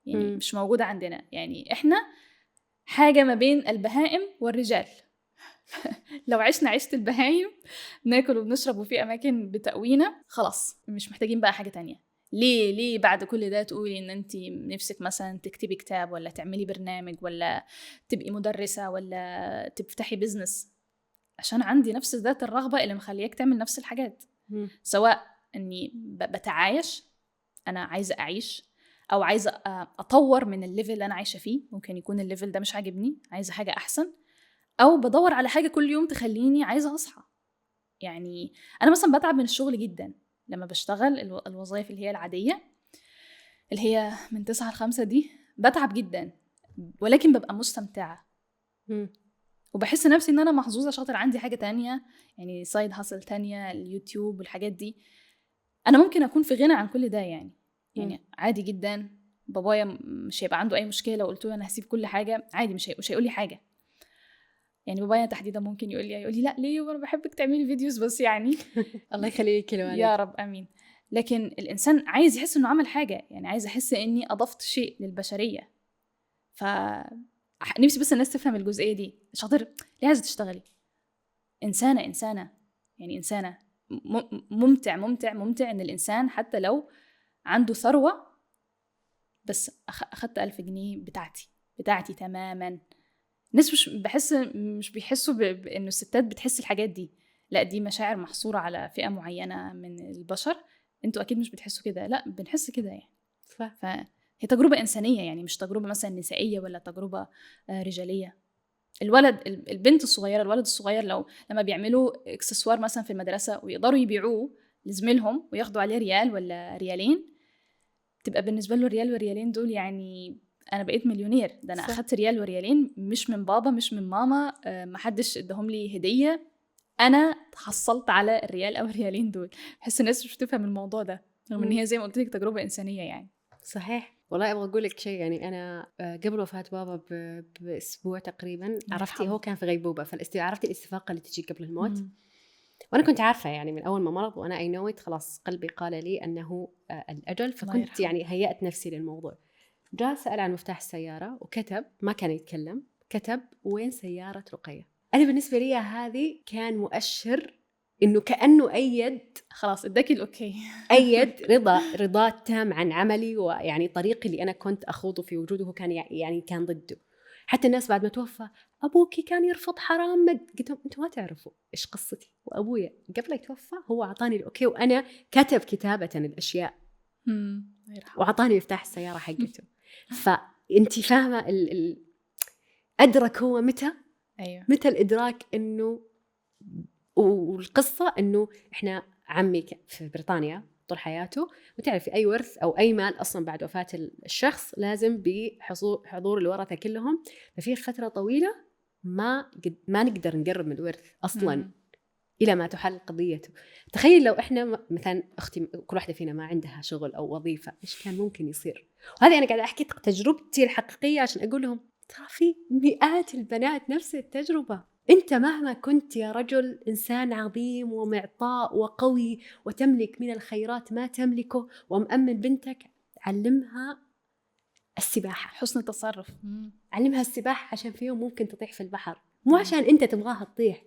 يعني مش موجودة عندنا. يعني إحنا حاجة ما بين البهائم والرجال. لو عشنا عيشة البهائم، ناكل وبنشرب وفي أماكن بتقوينا، خلاص مش محتاجين بقى حاجة تانية. ليه بعد كل ده تقولي إن أنتي نفسك مثلا تكتبي كتاب ولا تعملي برنامج ولا تبقي مدرسة ولا تفتحي بيزنس؟ عشان عندي نفس ذات الرغبة اللي مخليك تعمل نفس الحاجات. سواء أني بتعايش، أنا عايزة أعيش، أو عايزة أطور من الليفل اللي أنا عايشة فيه، ممكن يكون الليفل ده مش عاجبني، عايزة حاجة أحسن، أو بدور على حاجة كل يوم تخليني عايزة أصحى. يعني أنا مثلا بتعب من الشغل جدا لما بشتغل الوظائف اللي هي العادية. اللي هي من 9 ل5 دي بتعب جدا، ولكن ببقى مستمتعة وبحس نفسي ان انا محظوظة شاطر، عندي حاجة تانية يعني سايد هاسل تانية، اليوتيوب والحاجات دي. انا ممكن اكون في غنى عن كل ده يعني عادي جدا. بابايا مش هيبقى عنده اي مشكلة لو قلت له انا هسيب كل حاجة، عادي مش هيقول لي حاجة. يعني بابايا تحديدا ممكن يقول لي لا ليه، وانا بحبك تعملي فيديوز بس يعني الله يخلي لك الوالد يا رب امين. لكن الانسان عايز يحس انه عمل حاجه، يعني عايز احس اني اضفت شيء للبشريه. ف نفسي بس الناس تفهم الجزئيه دي. شاطر ليه عايزه تشتغلي؟ انسانه يعني انسانه. ممتع ان الانسان حتى لو عنده ثروه بس اخدت 1000 جنيه بتاعتي تماما. الناس مش بيحسوا بانه الستات بتحس الحاجات دي. لا، دي مشاعر محصورة على فئة معينة من البشر. انتوا اكيد مش بتحسوا كده. لا، بنحس كده يعني. فهي تجربة إنسانية، يعني مش تجربة مثلا نسائية ولا تجربة رجالية. البنت الصغيرة، الولد الصغير لما بيعملوا اكسسوار مثلا في المدرسة ويقدروا يبيعوه لزميلهم وياخدوا عليه ريال ولا ريالين، تبقى بالنسبة له الريال والريالين دول يعني انا بقيت مليونير. ده انا اخدت ريال وريالين مش من بابا مش من ماما، محدش ادهم لي هديه، انا حصلت على الريال او الريالين دول. بحس الناس مش بتفهم الموضوع ده، رغم ان هي زي ما قلت لك تجربه انسانيه يعني. صحيح. والله ابغى اقول لك شيء، يعني انا قبل وفاه بابا باسبوع تقريبا عرفتي هو كان في غيبوبه، عرفتي الاستفاقه اللي تجي قبل الموت. وانا كنت عارفه يعني من اول ما مرض، وانا اي نويت خلاص قلبي قال لي انه الاجل، فكنت يعني هيأت نفسي للموضوع. جاء سأل عن مفتاح السياره وكتب، ما كان يتكلم، كتب وين سياره رقيه. انا بالنسبه لي هذه كان مؤشر انه كانه ايد خلاص اداكي الاوكي ايد رضا تام عن عملي، ويعني طريقي اللي انا كنت اخوضه في وجوده كان يعني كان ضده. حتى الناس بعد ما توفى ابوكي كان يرفض حرام، قلت لهم انتم ما تعرفوا ايش قصتي، وابويا قبل يتوفى هو اعطاني الاوكي، وانا كتب كتابه الاشياء واعطاني مفتاح السياره حقته. فانتي فاهمه ادرك هو متى. أيوة. متى الادراك انه، والقصه انه احنا عمي في بريطانيا طول حياته، وتعرفي اي ورث او اي مال اصلا بعد وفاه الشخص لازم بحضور الورثه كلهم. ففي فتره طويله ما نقدر نقرب من الورث اصلا الى ما تحل قضيته. تخيل لو احنا مثلا اختي كل واحده فينا ما عندها شغل او وظيفه، ايش كان ممكن يصير؟ وهذه انا قاعده احكي تجربتي الحقيقيه عشان اقول لهم ترى في مئات البنات نفس التجربه. انت مهما كنت يا رجل انسان عظيم ومعطاء وقوي وتملك من الخيرات ما تملكه ومأمن بنتك، علمها السباحه، حسن التصرف. علمها السباحه عشان في يوم ممكن تطيح في البحر، مو عشان انت تبغاها تطيح.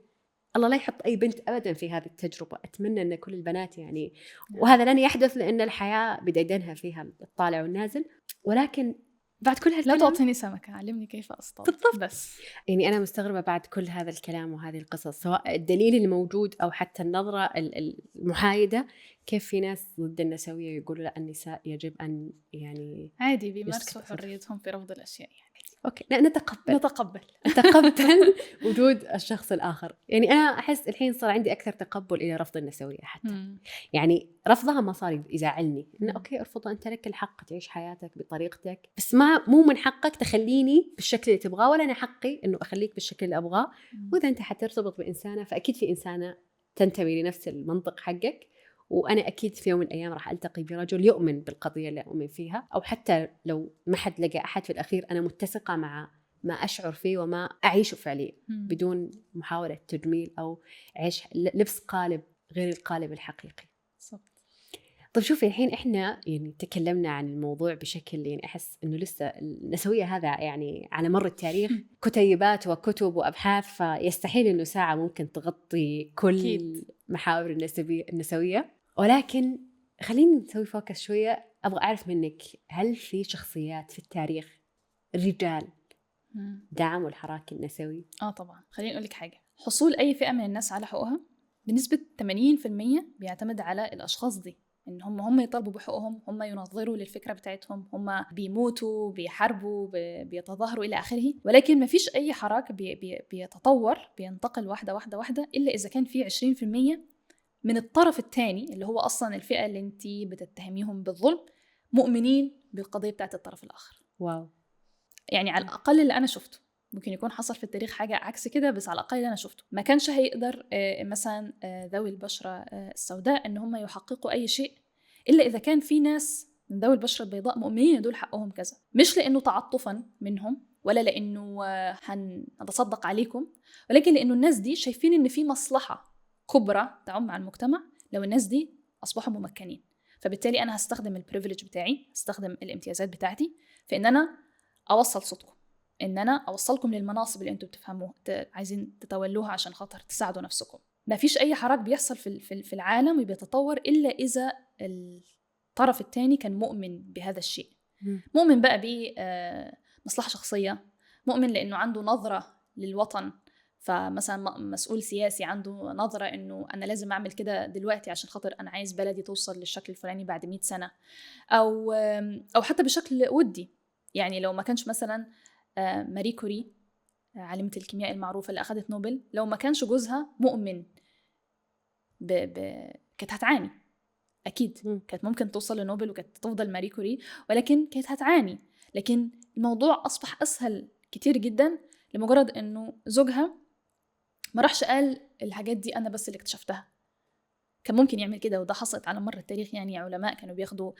الله لا يحط أي بنت أبداً في هذه التجربة. أتمنى أن كل البنات يعني، وهذا لن يحدث لأن الحياة بديدنها فيها الطالع والنازل، ولكن بعد كل هالكلام لا تعطيني سمكة، علمني كيف أصطاد. بالضبط. بس يعني أنا مستغربة بعد كل هذا الكلام وهذه القصص، سواء الدليل الموجود أو حتى النظرة المحايدة، كيف في ناس ضد النسوية يقولوا لا النساء يجب أن يعني عادي بيمارسوا حريتهم في رفض الأشياء يعني. أوكي، لا نتقبل وجود الشخص الآخر. يعني أنا أحس الحين صار عندي أكثر تقبل إلى رفض النسوية حتى. يعني رفضها ما صار يزعلني، إنه أوكي أرفضها، أنت لك الحق تعيش حياتك بطريقتك، بس مو من حقك تخليني بالشكل اللي تبغاه، ولا أنا حقي إنه أخليك بالشكل اللي أبغاه. وإذا أنت حترتبط بإنسانة فأكيد في إنسانة تنتمي لنفس المنطق حقك، وأنا أكيد في يوم من الأيام راح ألتقي برجل يؤمن بالقضية اللي أؤمن فيها، أو حتى لو ما حد لقى أحد في الأخير أنا متسقة مع ما أشعر فيه وما أعيشه فعليا، بدون محاولة تجميل أو عيش لبس قالب غير القالب الحقيقي. طيب شوفي الحين إحنا يعني تكلمنا عن الموضوع بشكل يعني أحس إنه لسه النسوية هذا يعني على مر التاريخ كتيبات وكتب وأبحاث، فيستحيل إنه ساعة ممكن تغطي كل محاور النسوية. ولكن خلينا نسوي فوكس شوية. أبغى أعرف منك، هل في شخصيات في التاريخ رجال دعموا الحراك النسوي؟ طبعا. خليني أقول لك حاجة، حصول أي فئة من الناس على حقوقها بنسبة 80% بيعتمد على الأشخاص دي، إن هم يطالبوا بحقوقهم، هم ينظروا للفكرة بتاعتهم، هم بيموتوا بيحاربوا بيتظاهروا إلى آخره. ولكن ما فيش أي حراك بيتطور بينتقل واحدة واحدة واحدة إلا إذا كان في 20% من الطرف الثاني اللي هو أصلا الفئة اللي انتي بتتهميهم بالظلم مؤمنين بالقضية بتاعت الطرف الآخر. واو. يعني على الأقل اللي أنا شفته، ممكن يكون حصل في التاريخ حاجة عكس كده، بس على الأقل اللي أنا شفته ما كانش هيقدر مثلا ذوي البشرة السوداء إن هم يحققوا أي شيء إلا إذا كان في ناس من ذوي البشرة البيضاء مؤمنين دول حقهم كذا، مش لأنه تعاطفا منهم ولا لأنه هنتصدق عليكم، ولكن لأنه الناس دي شايفين إن في مصلحة كبرى تعم على المجتمع لو الناس دي أصبحوا ممكنين. فبالتالي أنا هستخدم البريفيليج بتاعي، هستخدم الامتيازات بتاعتي في إن أنا أوصل صوتكم، إن أنا أوصلكم للمناصب اللي أنتوا بتفهموها عايزين تتولوها عشان خاطر تساعدوا نفسكم. ما فيش أي حراك بيحصل في العالم وبيتطور إلا إذا الطرف الثاني كان مؤمن بهذا الشيء، مؤمن بقى بمصلحة شخصية، مؤمن لأنه عنده نظرة للوطن. فمثلا مسؤول سياسي عنده نظرة إنه أنا لازم أعمل كده دلوقتي عشان خاطر أنا عايز بلدي توصل للشكل الفلاني بعد 100 سنة، أو حتى بشكل ودي. يعني لو ما كانش مثلا ماري كوري عالمة الكيمياء المعروفة اللي أخذت نوبل، لو ما كانش جوزها مؤمن كانت هتعاني أكيد. كانت ممكن توصل لنوبل وكانت تفضل ماري كوري، ولكن كانت هتعاني. لكن الموضوع أصبح أسهل كتير جدا لمجرد أنه زوجها ما راحش قال الحاجات دي أنا بس اللي اكتشفتها. كان ممكن يعمل كده، وده حصلت على مر التاريخ. يعني علماء كانوا بياخدوا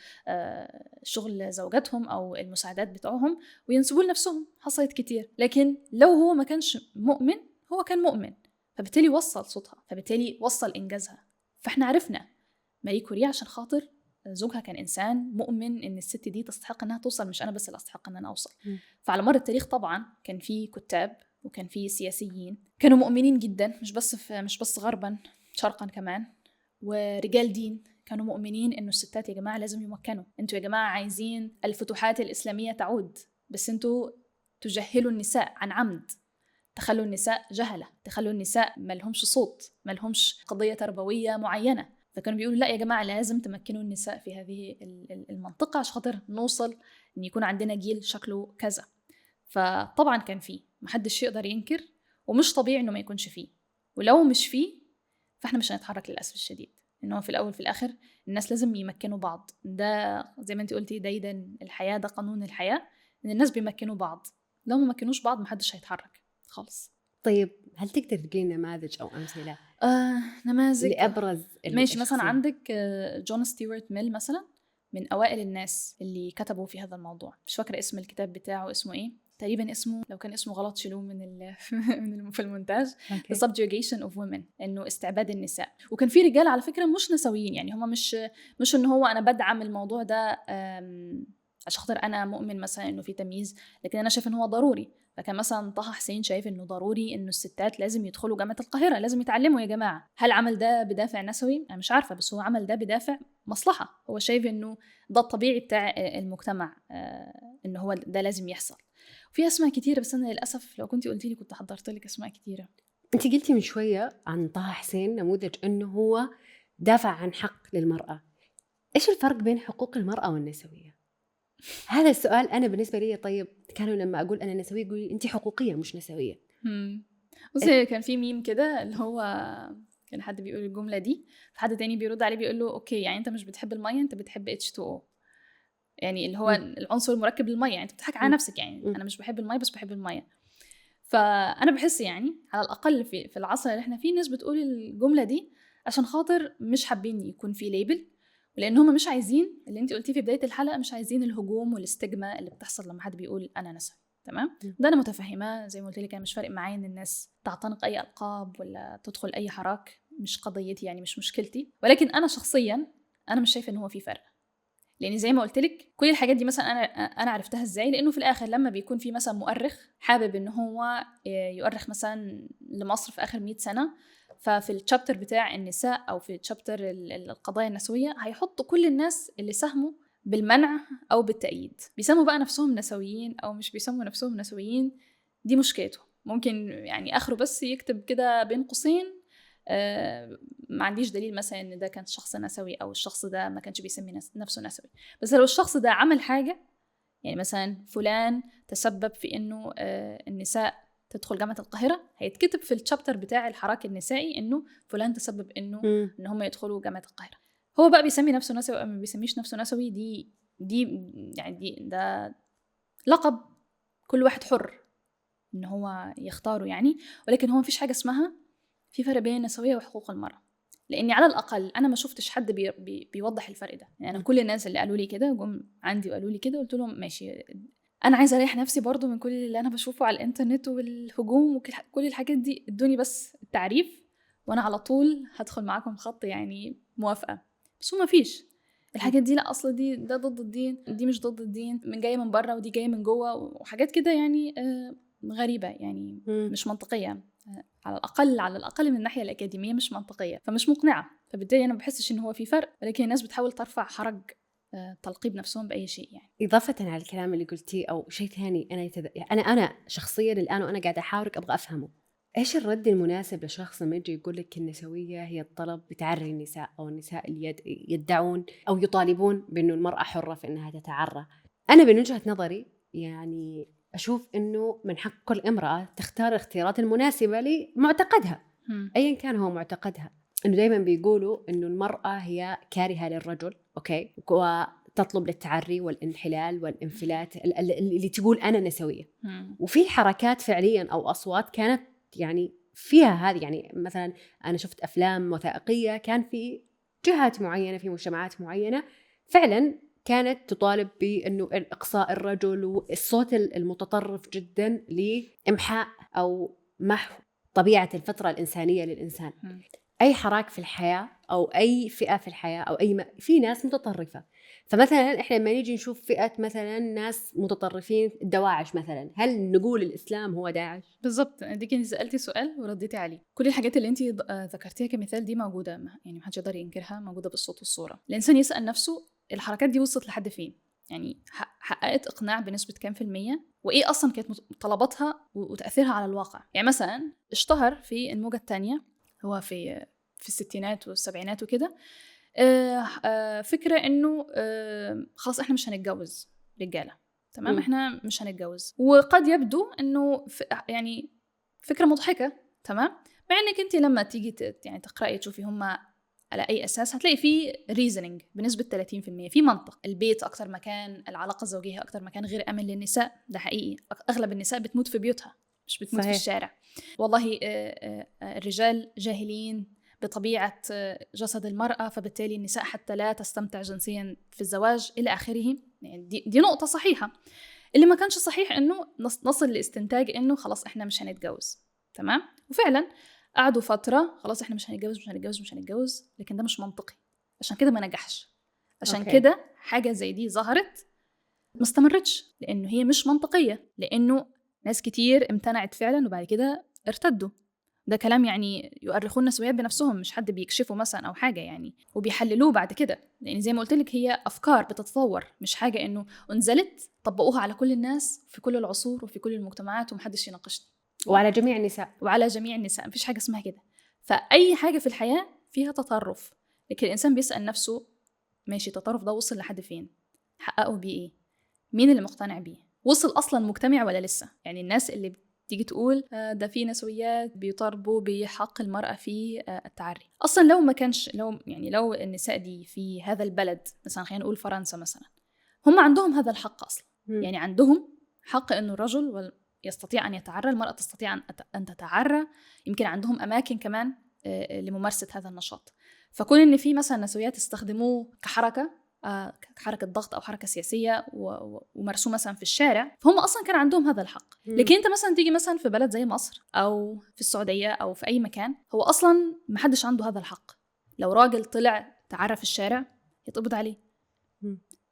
شغل زوجاتهم أو المساعدات بتوعهم وينسبوا لنفسهم، حصلت كتير. لكن لو هو ما كانش مؤمن، هو كان مؤمن، فبالتالي وصل صوتها، فبالتالي وصل إنجازها. فإحنا عرفنا ماري كوري عشان خاطر زوجها كان إنسان مؤمن إن الست دي تستحق إنها توصل، مش أنا بس اللي أستحق إن أنا أوصل. فعلى مر التاريخ طبعا كان في كتاب وكان في سياسيين كانوا مؤمنين جدا، مش بس غربا، شرقا كمان. ورجال دين كانوا مؤمنين إنه الستات يا جماعة لازم يمكنوا. أنتوا يا جماعة عايزين الفتوحات الإسلامية تعود، بس أنتوا تجهلوا النساء عن عمد، تخلوا النساء جهلة، تخلوا النساء ملهمش صوت، ملهمش قضية تربوية معينة. فكانوا بيقولوا لا يا جماعة لازم تمكنوا النساء في هذه المنطقة عشان خاطر نوصل إن يكون عندنا جيل شكله كذا. فطبعا كان فيه، محدش يقدر ينكر، ومش طبيعي إنه ما يكونش فيه. ولو مش فيه فإحنا مش هنتحرك للأسف الشديد. إنه في الأول في الآخر الناس لازم يمكنوا بعض. ده زي ما أنت قلتي دايدا الحياة، ده قانون الحياة، إن الناس بيمكنوا بعض. لو ما مكنوش بعض محدش هيتحرك خالص. طيب هل تقدر تقولي نماذج أو أمثلة نماذج لأبرز ماشي. مثلا عندك جون ستيوارت ميل مثلا، من أوائل الناس اللي كتبوا في هذا الموضوع. مش فاكرة اسم الكتاب بتاعه اسمه إيه تقريبا، اسمه لو كان اسمه غلط شيلوه من في المونتاج. The Subjugation of Women، إنه استعباد النساء. وكان في رجال على فكرة مش نسويين، يعني هم مش إنه هو أنا بدعم الموضوع ده عشان خاطر أنا مؤمن مثلا إنه في تمييز، لكن أنا شايف إنه هو ضروري. فكان مثلا طه حسين شايف إنه ضروري إنه الستات لازم يدخلوا جامعة القاهرة، لازم يتعلموا يا جماعة. هل عمل ده بدافع نسوي؟ أنا مش عارفة، بس هو عمل ده بدافع مصلحة. هو شايف إنه ده الطبيعي بتاع المجتمع، إنه هو ده لازم يحصل. وفي أسماء كتيرة، بس أنا للأسف لو كنتي قلتي لي كنت حضرت لك أسماء كتيرة. أنت قلتي من شوية عن طه حسين نموذج إنه هو دافع عن حق للمرأة. إيش الفرق بين حقوق المرأة والنسوية؟ هذا السؤال أنا بالنسبة لي. طيب كانوا لما أقول أنا نسوية يقولي أنت حقوقية مش نسوية. بصي كان في ميم كده اللي هو كان حد بيقول الجملة دي، فحد تاني بيرد عليه بيقول له أوكي يعني أنت مش بتحب المية، أنت بتحب H2O، يعني اللي هو العنصر المركب للمية. يعني أنت بتضحك على نفسك، يعني أنا مش بحب المية بس بحب المية. فأنا بحس يعني على الأقل في العصر اللي احنا فيه ناس بتقول الجملة دي عشان خاطر مش حابين يكون في ليبل، ولأن هم مش عايزين اللي انت قلتيه في بداية الحلقة، مش عايزين الهجوم والاستجمة اللي بتحصل لما حد بيقول أنا نسوي. تمام، ده أنا متفهمة. زي ما قلت لك أنا مش فارق معايا إن الناس تعتنق أي ألقاب ولا تدخل أي حراك، مش قضيتي يعني، مش مشكلتي. ولكن أنا شخصيا أنا مش شايفة إن هو في فرق، لأن زي ما قلت لك كل الحاجات دي مثلا أنا عرفتها إزاي؟ لأنه في الآخر لما بيكون في مثلا مؤرخ حابب إن هو يؤرخ مثلا لمصر في آخر 100 سنة، ففي الشابتر بتاع النساء أو في الشابتر القضايا النسوية هيحطوا كل الناس اللي ساهموا بالمنع أو بالتأييد، بيسموا بقى نفسهم نسويين أو مش بيسموا نفسهم نسويين، دي مشكلته. ممكن يعني آخره بس يكتب كده بين قوسين ما عنديش دليل مثلا ان ده كان شخص نسوي او الشخص ده ما كانش بيسمي نفسه نسوي. بس لو الشخص ده عمل حاجة، يعني مثلا فلان تسبب في انه النساء تدخل جامعة القاهرة، هيتكتب في الشابتر بتاع الحراك النسائي انه فلان تسبب انه ان هم يدخلوا جامعة القاهرة. هو بقى بيسمي نفسه نسوي او ما بيسميش نفسه نسوي، دي دي يعني ده لقب كل واحد حر إن هو يختاره يعني، ولكن هو مفيش حاجة اسمها في فرق بين النسوية وحقوق المرأة، لأني على الأقل أنا ما شفتش حد بيوضح الفرق ده. يعني أنا كل الناس اللي قالوا لي كده جم عندي وقالوا لي كده، قلت لهم ماشي، أنا عايزة أريح نفسي برضو من كل اللي أنا بشوفه على الإنترنت والهجوم وكل الحاجات دي، ادوني بس التعريف وأنا على طول هدخل معاكم خط يعني موافقة. بس هو مفيش الحاجات دي، لا أصل ده ضد الدين، دي مش ضد الدين، من جاية من بره ودي جاية من جوه وحاجات كده يعني غريبة يعني مش منطقية، على الأقل من الناحية الأكاديمية مش منطقية، فمش مقنعة. فبالتالي أنا ما بحسش إن هو في فرق، ولكن الناس بتحاول ترفع حرج تلقيب نفسهم بأي شيء يعني. إضافة على الكلام اللي قلتيه أو شيء ثاني، أنا شخصيا الآن وأنا قاعدة أحاورك أبغى أفهمه، إيش الرد المناسب لشخص لما يجي يقول لك النسوية هي الطلب بتعري النساء، أو النساء اللي يدعون أو يطالبون بأنه المرأة حرة في أنها تتعرى؟ أنا من وجهة نظري يعني أشوف أنه من حق كل امرأة تختار الاختيارات المناسبة لمعتقدها أيا كان هو معتقدها. إنه دايما بيقولوا إنه المرأة هي كارهة للرجل، أوكي، وتطلب للتعري والانحلال والانفلات اللي تقول أنا نسوية. وفي حركات فعليا أو أصوات كانت يعني فيها هذه، يعني مثلا أنا شفت أفلام وثائقية كان في جهات معينة في مجتمعات معينة فعلا كانت تطالب بأنه إقصاء الرجل، والصوت المتطرف جدا لإمحاء أو محو طبيعة الفطرة الإنسانية للإنسان. أي حراك في الحياة أو أي فئة في الحياة أو في ناس متطرفة. فمثلا إحنا لما نيجي نشوف فئة مثلا ناس متطرفين دواعش مثلا، هل نقول الإسلام هو داعش؟ بالضبط. ديك انت سألتي سؤال ورديتي عليه. كل الحاجات اللي انت ذكرتيها كمثال دي موجودة، يعني محدش يقدر ينكرها، موجودة بالصوت والصورة. الإنسان يسأل نفسه الحركات دي وصلت لحد فين، يعني حققت إقناع بنسبة كام في المية، وإيه أصلا كانت طلباتها وتأثيرها على الواقع. يعني مثلا اشتهر في الموجة الثانية، هو في الستينات والسبعينات وكده، فكرة إنه خلاص إحنا مش هنتجوز رجالة، تمام، إحنا مش هنتجوز. وقد يبدو إنه يعني فكرة مضحكة، تمام، مع إنك أنت لما تيجي يعني تقرأي تشوفي هما على أي أساس، هتلاقي فيه reasoning بنسبة 30%، في منطق. البيت أكتر مكان، العلاقة الزوجية أكتر مكان غير أمن للنساء، ده حقيقي. أغلب النساء بتموت في بيوتها مش بتموت صحيح في الشارع. والله الرجال جاهلين بطبيعة جسد المرأة، فبالتالي النساء حتى لا تستمتع جنسيا في الزواج إلى آخره. يعني دي نقطة صحيحة. اللي ما كانش صحيح إنه نصل لاستنتاج إنه خلاص إحنا مش هنتجوز، تمام. وفعلا قعدوا فترة خلاص إحنا مش هنتجوز، لكن ده مش منطقي، عشان كده ما نجحش، عشان كده حاجة زي دي ظهرت ما استمرتش، لأنه هي مش منطقية، لأنه ناس كتير امتنعت فعلا وبعد كده ارتدوا. ده كلام يعني يؤرخون النسويات بنفسهم، مش حد بيكشفه مثلا أو حاجة يعني، وبيحللوه بعد كده. لأن زي ما قلت لك هي أفكار بتتطور، مش حاجة إنه انزلت طبقوها على كل الناس في كل العصور وفي كل المجتمعات ومحدش يناقشني. وعلى جميع النساء مفيش حاجة اسمها كده. فأي حاجة في الحياة فيها تطرف، لكن الإنسان بيسأل نفسه ماشي التطرف ده وصل لحد فين؟ حققوا بيه إيه؟ مين اللي مقتنع بيه؟ وصل أصلا مجتمع ولا لسه؟ يعني الناس اللي تيجي تقول ده في نسويات بيطالبوا بحق المرأة في التعري، أصلا لو ما كانش، لو النساء دي في هذا البلد مثلا، خلينا نقول فرنسا مثلا، هم عندهم هذا الحق أصلا. يعني عندهم حق إنه الرجل يستطيع أن يتعرى، المرأة تستطيع أن تتعرى، يمكن عندهم أماكن كمان لممارسة هذا النشاط. فكون إن في مثلا نسويات استخدموه كحركة ضغط أو حركة سياسية ومرسوم مثلا في الشارع، فهم أصلا كان عندهم هذا الحق. لكن أنت مثلا تيجي مثلا في بلد زي مصر أو في السعودية أو في أي مكان، هو أصلا محدش عنده هذا الحق. لو راجل طلع تعرى في الشارع يتقبض عليه.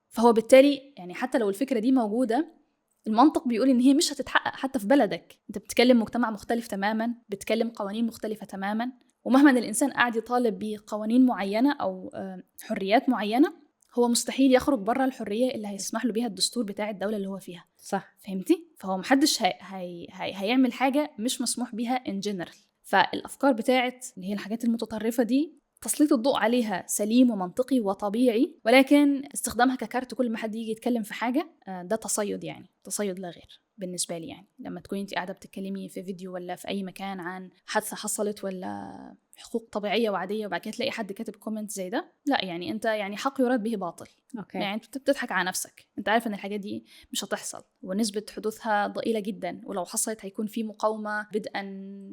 فهو بالتالي يعني حتى لو الفكرة دي موجودة، المنطق بيقول إن هي مش هتتحقق حتى في بلدك. أنت بتتكلم مجتمع مختلف تماما، بتتكلم قوانين مختلفة تماما، ومهما الإنسان قاعد يطالب بقوانين معينة أو حريات معينة، هو مستحيل يخرج برا الحرية اللي هيسمح له بيها الدستور بتاع الدولة اللي هو فيها. صح، فهمتي؟ فهو محدش هيعمل حاجة مش مسموح بيها in general. فالأفكار بتاعت اللي هي الحاجات المتطرفة دي تسليط الضوء عليها سليم ومنطقي وطبيعي، ولكن استخدامها ككارت كل ما حد يجي يتكلم في حاجة، ده تصيد، يعني تصيد لا غير بالنسبة لي. يعني لما تكوني انت قاعدة بتتكلمي في فيديو ولا في أي مكان عن حادثة حصلت ولا حقوق طبيعية وعادية، وبعد كده تلاقي حد كاتب كومنت زي ده، لا يعني انت يعني حق يراد به باطل. أوكي. يعني انت بتضحك على نفسك، انت عارف ان الحاجات دي مش هتحصل ونسبة حدوثها ضئيلة جدا، ولو حصلت هيكون في مقاومة بدءا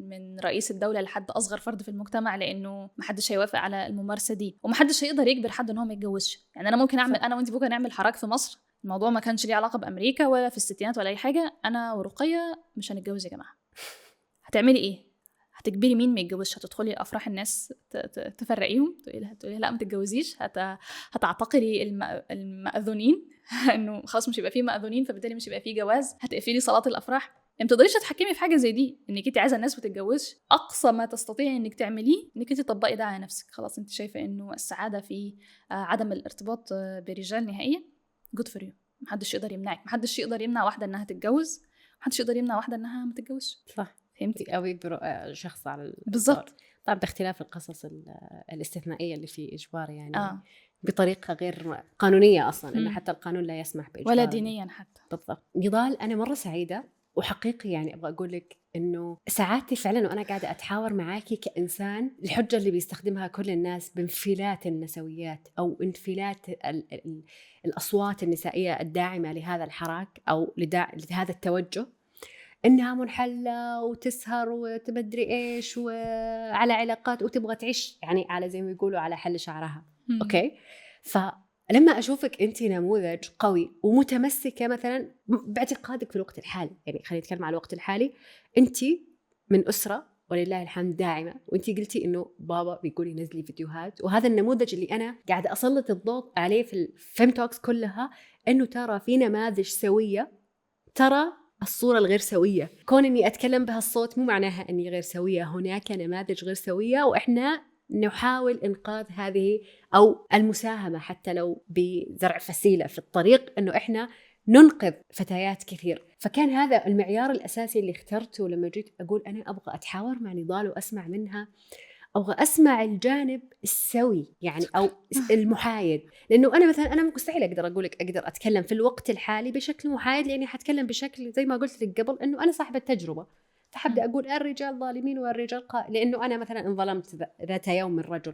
من رئيس الدولة لحد أصغر فرد في المجتمع، لأنه محدش هيوافق على الممارسة دي، ومحدش هيقدر يجبر حد ان هو ما يتجوزش. يعني أنا ممكن أعمل، أنا وانت بكرة نعمل حراك في مصر، الموضوع ما كانش ليه علاقة بأمريكا ولا في الستينات ولا أي حاجة، أنا ورقية مش هنتجوز يا جماعة. هتعملي إيه؟ هتجبري مين ما يتجوزش؟ هتدخلي أفراح الناس تفرقيهم، تقولي لا ما تتجوزيش؟ هتعتقلي المأذونين إنه خلاص مش يبقى فيه مأذونين فبالتالي مش يبقى فيه جواز؟ هتقفلي صلاة الأفراح؟ ما تقدريش تتحكمي في حاجة زي دي، إنك أنت عايزة الناس ما تتجوزش. أقصى ما تستطيعي إنك تعمليه إنك أنت تطبقي ده على نفسك. خلاص أنت شايفة إنه السعادة في عدم الارتباط برجال نهائيا، good for you. محدش يقدر يمنعك، محدش يقدر يمنع واحدة إنها تتجوز، محدش يقدر يمنع واحدة إنها ما تتجوزش. صح. فهمتي؟ أو يجبروا شخص على بالضبط. طبعا باختلاف القصص الاستثنائية اللي فيه إجبار، يعني بطريقة غير قانونية أصلا، إنه حتى القانون لا يسمح بإجبار ولا دينيا حتى. بالضبط. نضال، أنا مرة سعيدة وحقيقي يعني أبغى أقول لك إنه سعادتي فعلا وأنا قاعدة أتحاور معاكي كإنسان. الحجة اللي بيستخدمها كل الناس بانفلات النسويات أو انفلات الأصوات النسائية الداعمة لهذا الحراك أو لهذا التوجه، إنها منحلة وتسهر وتمدري إيش وعلى علاقات وتبغى تعيش يعني على زي ما يقولوا على حل شعرها. أوكي. فلما أشوفك أنت نموذج قوي ومتمسكة مثلا باعتقادك في الوقت الحالي، يعني خلينا نتكلم على الوقت الحالي، أنت من أسرة ولله الحمد داعمة، وأنت قلتي إنه بابا بيقولي نزلي فيديوهات، وهذا النموذج اللي أنا قاعدة أسلط الضوء عليه في الفيم توكس كلها، إنه ترى في نماذج سوية، ترى الصورة الغير سوية. كون أني أتكلم بهالصوت مو معناها أني غير سوية، هناك نماذج غير سوية وإحنا نحاول إنقاذ هذه أو المساهمة حتى لو بزرع فسيلة في الطريق، أنه إحنا ننقذ فتيات كثير. فكان هذا المعيار الأساسي اللي اخترته لما جيت أقول أنا أبغى أتحاور مع نضال وأسمع منها، أبغى أسمع الجانب السوي يعني أو المحايد. لأنه أنا مثلا أنا مستحيل أقدر أقولك أقدر أتكلم في الوقت الحالي بشكل محايد، لأني حتكلم بشكل زي ما قلت لك قبل أنه أنا صاحبة تجربة، فحبدأ أقول الرجال ظالمين والرجال لأنه أنا مثلا انظلمت ذات يوم من رجل،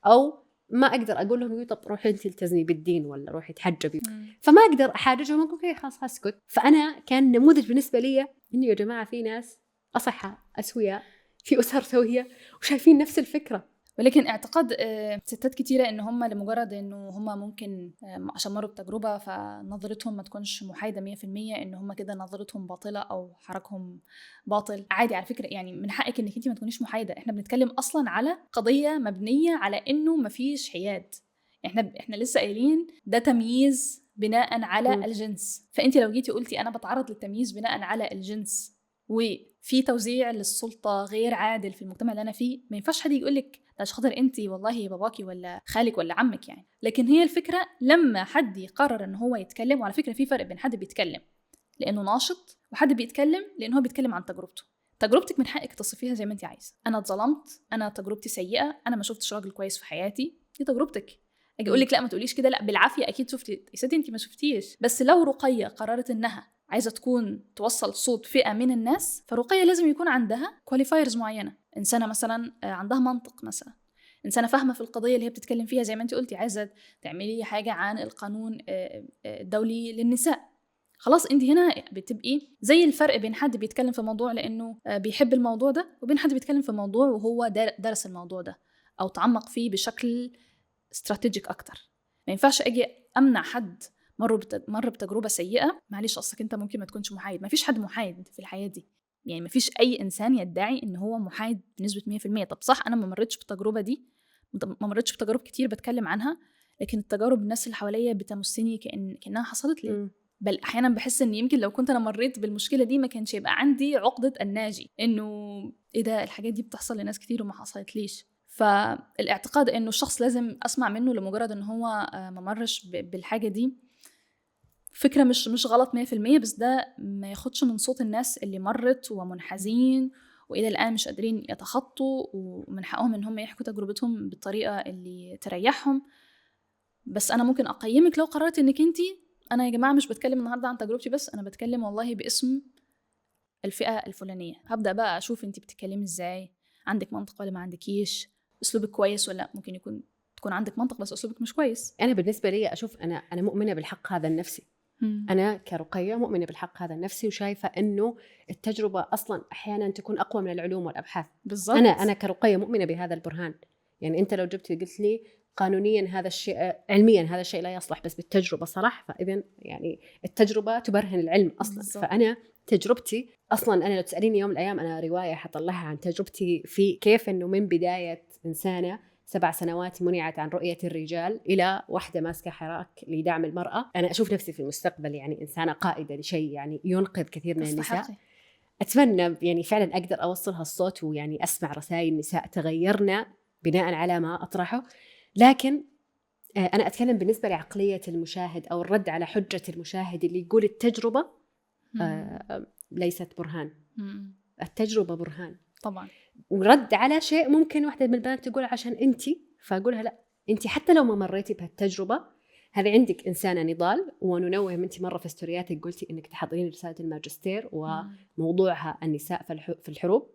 أو ما أقدر أقول لهم طب روحي أنت التزمي بالدين ولا روحي تحجبي، فما أقدر أحاججهم وأقول أوكي خلاص هسكت. فأنا كان نموذج بالنسبة لي إنه يا جماعة في ناس أصحاء أسوياء في أسر سوية وشايفين نفس الفكرة. ولكن اعتقاد ستات كتيرة إن هم لمجرد إنه هم ممكن عشان مروا بتجربة فنظرتهم ما تكونش محايدة 100%، إن هم كده نظرتهم باطلة أو حركهم باطل. عادي على فكرة، يعني من حقك إنك انتي ما تكونيش محايدة. إحنا بنتكلم أصلا على قضية مبنية على إنه ما فيش حياد. إحنا لسه قايلين ده تمييز بناء على الجنس. فأنت لو جيتي قلتي أنا بتعرض للتمييز بناء على الجنس وفي توزيع للسلطة غير عادل في المجتمع اللي أنا فيه، ما ينفعش حد يقولك ده عشان خاطر أنتي والله باباكي ولا خالك ولا عمك يعني. لكن هي الفكرة لما حد يقرر إن هو يتكلم، وعلى فكرة في فرق بين حد بيتكلم لأنه ناشط وحد بيتكلم لأنه هو بيتكلم عن تجربته. تجربتك من حقك تصفيها زي ما أنتي عايزة. أنا اتظلمت، أنا تجربتي سيئة، أنا ما شفتش راجل كويس في حياتي، دي تجربتك. أجي أقولك لا ما تقوليش كده، لا بالعافية أكيد شفتي يا ستي، أنتي ما شفتيش. بس لو رقية قررت إنها عايزة توصل صوت فئة من الناس، فرقية لازم يكون عندها كواليفايرز معينة. إنسانة مثلا عندها منطق، مثلا إنسانة فاهمة في القضية اللي هي بتتكلم فيها، زي ما أنت قلتي عايزة تعملي حاجة عن القانون الدولي للنساء. خلاص أنت هنا بتبقي زي الفرق بين حد بيتكلم في موضوع لأنه بيحب الموضوع ده، وبين حد بيتكلم في موضوع وهو درس الموضوع ده أو تعمق فيه بشكل استراتيجيك أكتر. ما ينفعش أجي أمنع حد مر بتجربة سيئة. معلش أصلك أنت ممكن ما تكونش محايد، ما فيش حد محايد في الحياة دي، يعني ما فيش أي إنسان يدعي إن هو محايد بنسبة 100%. طب صح أنا ما مرتش بالتجربة دي، ما مرتش بتجارب كتير بتكلم عنها، لكن التجارب الناس اللي حواليا بتمسني كأنها حصلت لي. بل أحيانا بحس إن يمكن لو كنت أنا مريت بالمشكلة دي ما كانش يبقى عندي عقدة الناجي، إنه إيه ده الحاجات دي بتحصل لناس كتير وما حصلت ليش. فالاعتقاد إنه الشخص لازم أسمع منه لمجرد إن هو ما مرش بالحاجة دي فكرة مش غلط 100%، بس ده ما ياخدش من صوت الناس اللي مرت ومنحازين وإلى الآن مش قادرين يتخطوا، ومن حقهم إن هم يحكوا تجربتهم بالطريقة اللي تريحهم. بس أنا ممكن أقيمك لو قررت إنك أنتي انا يا جماعه مش بتكلم النهارده عن تجربتي بس، انا بتكلم والله باسم الفئه الفلانيه. هبدا بقى اشوف انت بتتكلمي ازاي، عندك منطق ولا ما عندكيش، اسلوبك كويس ولا ممكن تكون عندك منطق بس اسلوبك مش كويس. انا بالنسبه لي اشوف انا مؤمنه بالحق هذا النفسي. أنا كرقية مؤمنة بالحق هذا النفسي، وشايفة أنه التجربة أصلاً أحياناً تكون أقوى من العلوم والأبحاث. بالضبط. أنا كرقية مؤمنة بهذا البرهان. يعني أنت لو جبت قلت لي قانونياً هذا الشيء، علمياً هذا الشيء لا يصلح، بس بالتجربة صلح، فإذن يعني التجربة تبرهن العلم أصلاً. بالزبط. فأنا تجربتي أصلاً، أنا لو تسأليني يوم من الأيام أنا رواية حطلعها عن تجربتي في كيف أنه من بداية إنسانة 7 سنوات منعت عن رؤية الرجال إلى واحدة ماسكة حراك لدعم المرأة. أنا أشوف نفسي في المستقبل يعني إنسانة قائدة لشيء يعني ينقذ كثير من النساء. أتمنى يعني فعلا أقدر أوصل هالصوت، ويعني أسمع رسائل نساء تغيرنا بناء على ما أطرحه. لكن أنا أتكلم بالنسبة لعقلية المشاهد أو الرد على حجة المشاهد اللي يقول التجربة ليست برهان. التجربة برهان طبعا. ورد على شيء ممكن واحدة من البنات تقول عشان أنتي، فأقولها لا، أنتي حتى لو ما مريتي بهالتجربة هذه عندك إنسانة نضال. وننوه، أنتي مرة في ستورياتك قلتي إنك تحضرين رسالة الماجستير وموضوعها النساء في الحروب،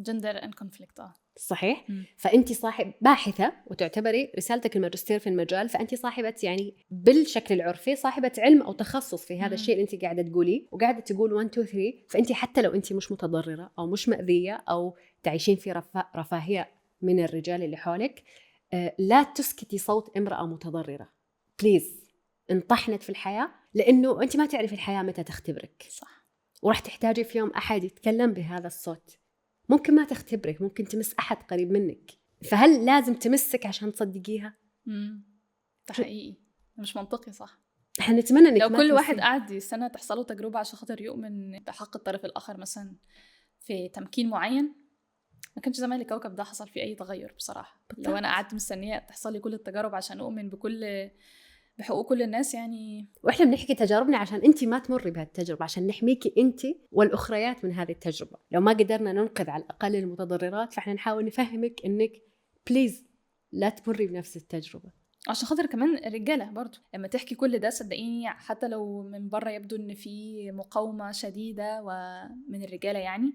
gender and conflict. صحيح. فأنتي صاحب باحثة وتعتبري رسالتك الماجستير في المجال، فأنتي صاحبة يعني بالشكل العرفي صاحبة علم أو تخصص في هذا الشيء اللي أنتي قاعدة تقوليه وقاعدة تقول 1 2 3. فأنتي حتى لو أنتي مش متضررة أو مش مأذية أو تعيشين في رفاهية من الرجال اللي حولك، لا تسكتي صوت امرأة متضررة بليز. انطحنت في الحياة، لأنه أنت ما تعرفي الحياة متى تختبرك. صح. وراح تحتاجي في يوم أحد يتكلم بهذا الصوت. ممكن ما تختبرك، ممكن تمس أحد قريب منك، فهل لازم تمسك عشان تصدقيها؟ ده حقيقي، مش منطقي. صح. احنا نتمنى انك لو ما كل واحد قاعد سنة تحصله تجربة عشان خاطر يؤمن بحق الطرف الآخر مثلا في تمكين معين، ما كانش زمان الكوكب ده حصل فيه أي تغير بصراحة. لو أنا قعدت مستنية تحصل لي كل التجارب عشان أؤمن بحقوق كل الناس يعني. واحنا بنحكي تجاربنا عشان انت ما تمري بهالتجربة، عشان نحميكي انت والأخريات من هذه التجربة. لو ما قدرنا ننقذ على الأقل المتضررات، فاحنا نحاول نفهمك انك بليز لا تمري بنفس التجربة. عشان خاطر كمان الرجالة برضو لما تحكي كل ده، صدقيني حتى لو من بره يبدو ان في مقاومة شديدة ومن الرجالة يعني،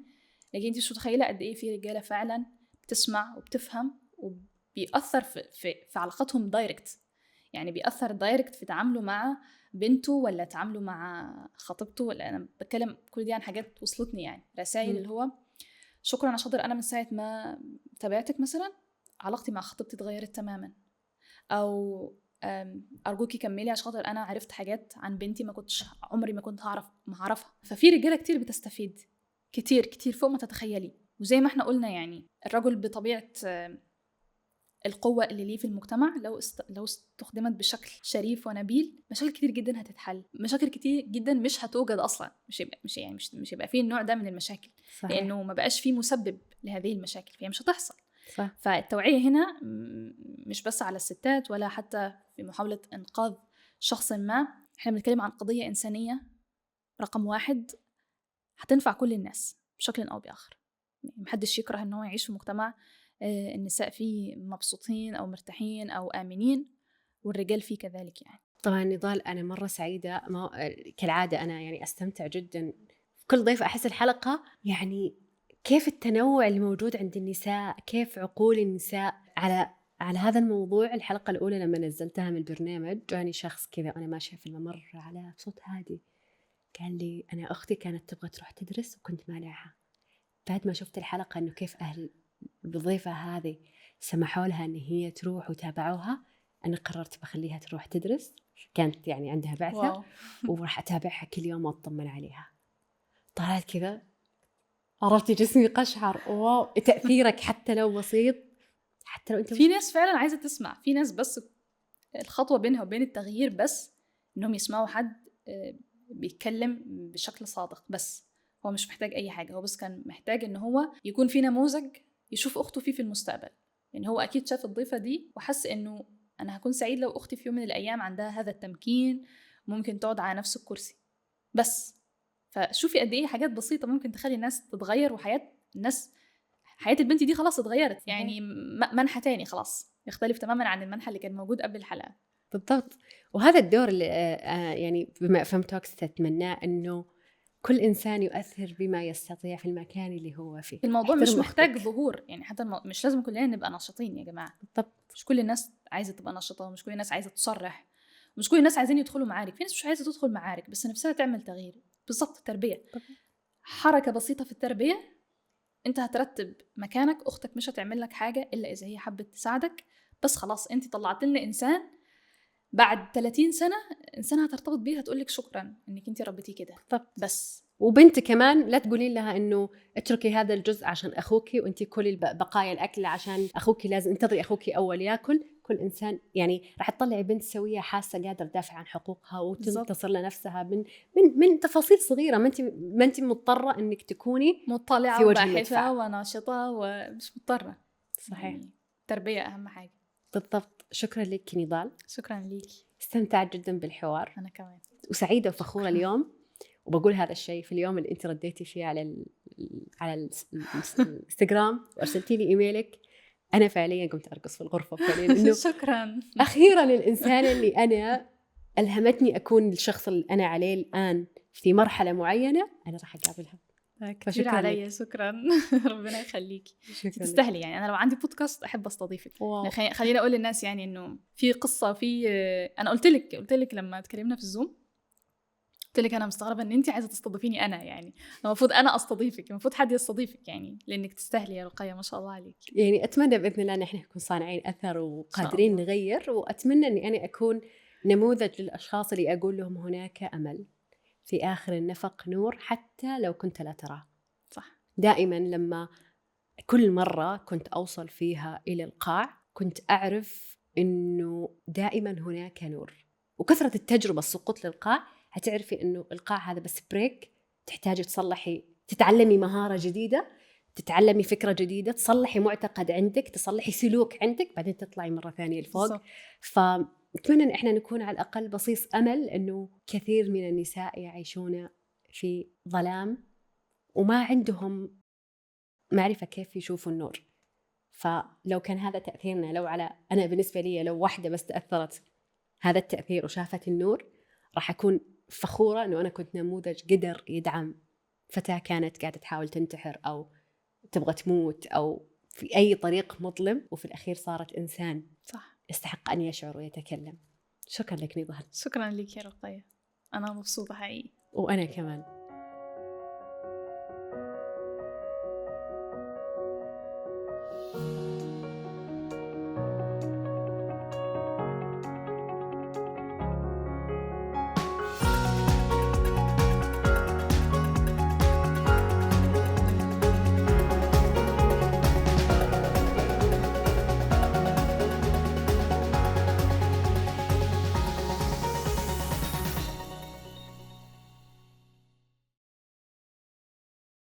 لكن انتي مش متخيلة قد ايه في رجالة فعلا بتسمع وبتفهم وبيأثر في علاقاتهم دايركت. يعني بيأثر دايركت في تعامله مع بنته ولا تعامله مع خطيبته. ولا انا بتكلم كل دي عن حاجات وصلتني يعني، رسائل اللي هو شكرا عشان خاطر انا من ساعة ما تابعتك مثلا علاقتي مع خطيبتي اتغيرت تماما، او ارجوكي كملي عشان خاطر انا عرفت حاجات عن بنتي ما كنتش عمري ما كنت هعرفها. ففي رجاله كتير بتستفيد كتير فوق ما تتخيلي. وزي ما احنا قلنا يعني الرجل بطبيعه القوه اللي ليه في المجتمع لو استخدمت بشكل شريف ونبيل، مشاكل كتير جدا هتتحل، مشاكل كتير جدا مش هتوجد اصلا، مش هيبقى فيه النوع ده من المشاكل. صحيح. لانه ما بقاش فيه مسبب لهذه المشاكل، فهي مش هتحصل. صح. فالتوعية هنا مش بس على الستات ولا حتى في محاولة إنقاذ شخص ما، احنا بنتكلم عن قضية إنسانية رقم 1 هتنفع كل الناس بشكل أو بآخر. محدش يكره إنه يعيش في مجتمع النساء فيه مبسوطين أو مرتاحين أو آمنين، والرجال فيه كذلك يعني. طبعا نضال، أنا مرة سعيدة كالعادة. أنا يعني أستمتع جدا كل ضيف أحس الحلقة يعني كيف التنوع اللي موجود عند النساء، كيف عقول النساء على هذا الموضوع. الحلقة الأولى لما نزلتها من البرنامج جاني شخص كذا وأنا ماشية في الممر على صوت هادي، قال لي أنا أختي كانت تبغى تروح تدرس وكنت مانعها. بعد ما شفت الحلقة إنه كيف أهل الضيفة هذه سمحوا لها إن هي تروح وتابعوها، أنا قررت بخليها تروح تدرس. كانت يعني عندها بعثة وراح أتابعها كل يوم وأطمن عليها. طلعت كذا عرفتي جسمي قشعر. واو، تأثيرك حتى لو بسيط، حتى لو أنت في ناس فعلا عايزة تسمع، في ناس بس الخطوة بينها وبين التغيير بس إنهم يسمعوا حد بيتكلم بشكل صادق. بس هو مش محتاج أي حاجة، هو بس كان محتاج إن هو يكون في نموذج يشوف أخته فيه في المستقبل. يعني هو أكيد شاف الضيفة دي وحس إنه أنا هكون سعيد لو أختي في يوم من الأيام عندها هذا التمكين، ممكن تقعد على نفس الكرسي بس. فشوفي قد إيه حاجات بسيطة ممكن تخلي الناس تتغير، وحياة الناس، حياة البنت دي خلاص اتغيرت. يعني منحى تاني خلاص يختلف تماما عن المنحى اللي كان موجود قبل الحلقة. بالضبط. وهذا الدور اللي يعني بما فهم توكس تتمناه إنه كل إنسان يؤثر بما يستطيع في المكان اللي هو فيه. الموضوع مش احترم محتاج أختك. ظهور، يعني حتى مش لازم كلنا نبقى نشيطين يا جماعة. بالضبط. مش كل الناس عايزة تبقى نشيطة، مش كل الناس عايزة تصرح، مش كل الناس عايزين يدخلوا معارك. في ناس مش عايزة تدخل معارك بس نفسها تعمل تغيير. بالضبط. التربية حركة بسيطة في التربية، انت هترتب مكانك. اختك مش هتعمل لك حاجة الا اذا هي حبت تساعدك. بس خلاص انت طلعت لنا انسان بعد 30 سنة انسان هترتبط بيه هتقولك شكرا انك انت ربيتي كده. بالضبط. بس وبنت كمان لا تقولين لها إنه اتركي هذا الجزء عشان أخوكي وأنتي كلي بقايا الأكل عشان أخوكي، لازم انتظري أخوكي أول يأكل. كل إنسان يعني راح تطلعي بنت سوية حاسة قادرة تدافع عن حقوقها وتنتصر لنفسها من تفاصيل صغيرة. ما أنتي مضطرة إنك تكوني مطلعة في وجه وباحثة المدفع. وناشطة ومش مضطرة. صحيح. يعني التربية أهم حاجة. بالضبط. شكرا لك نضال، شكرا ليكي. استمتعت جدا بالحوار أنا كمان وسعيدة وفخورة شكراً. اليوم. وبقول هذا الشيء في اليوم اللي أنت رديتي فيه على الانستغرام وأرسلتي لي إيميلك، أنا فعليا قمت أرقص في الغرفة فعليا إنه شكرا. أخيرا الإنسان اللي أنا ألهمتني أكون الشخص اللي أنا عليه الآن في مرحلة معينة أنا راح أقابلها. كثير عليا. شكرا. ربنا يخليكي. شكرا تستاهلي. يعني أنا لو عندي بودكاست أحب أستضيفك. خليني أقول للناس يعني إنه في قصة في أنا قلت لك لما تكلمنا في الزوم، قلت لك أنا مستغربة إن أنتي عايزة تستضيفيني أنا. يعني المفروض أنا أستضيفك، المفروض حد يستضيفك يعني، لأنك تستاهلي يا رقية. ما شاء الله عليك. يعني أتمنى بإذن الله نحن نكون صانعين أثر وقادرين نغير، وأتمنى أني أنا أكون نموذج للأشخاص اللي أقول لهم هناك أمل في آخر النفق، نور حتى لو كنت لا تراه. صح. دائما لما كل مرة كنت أوصل فيها إلى القاع كنت أعرف أنه دائما هناك نور. وكثرة التجربة السقوط للقاع هتعرفي أنه القاع هذا بس بريك، تحتاجي تصلحي، تتعلمي مهارة جديدة، تتعلمي فكرة جديدة، تصلحي معتقد عندك، تصلحي سلوك عندك، بعدين تطلعي مرة ثانية لفوق. فأتمنى أن إحنا نكون على الأقل بصيص أمل أنه كثير من النساء يعيشون في ظلام وما عندهم معرفة كيف يشوفوا النور. فلو كان هذا تأثيرنا، لو على أنا بالنسبة لي لو واحدة بس تأثرت هذا التأثير وشافت النور، راح أكون فخورة أنه أنا كنت نموذج قدر يدعم فتاة كانت قاعدة تحاول تنتحر أو تبغى تموت أو في أي طريق مظلم، وفي الأخير صارت إنسان صح يستحق أن يشعر ويتكلم. شكرا لك نضال. شكرا لك يا رقية. أنا مبسوطة حقيقي. وأنا كمان.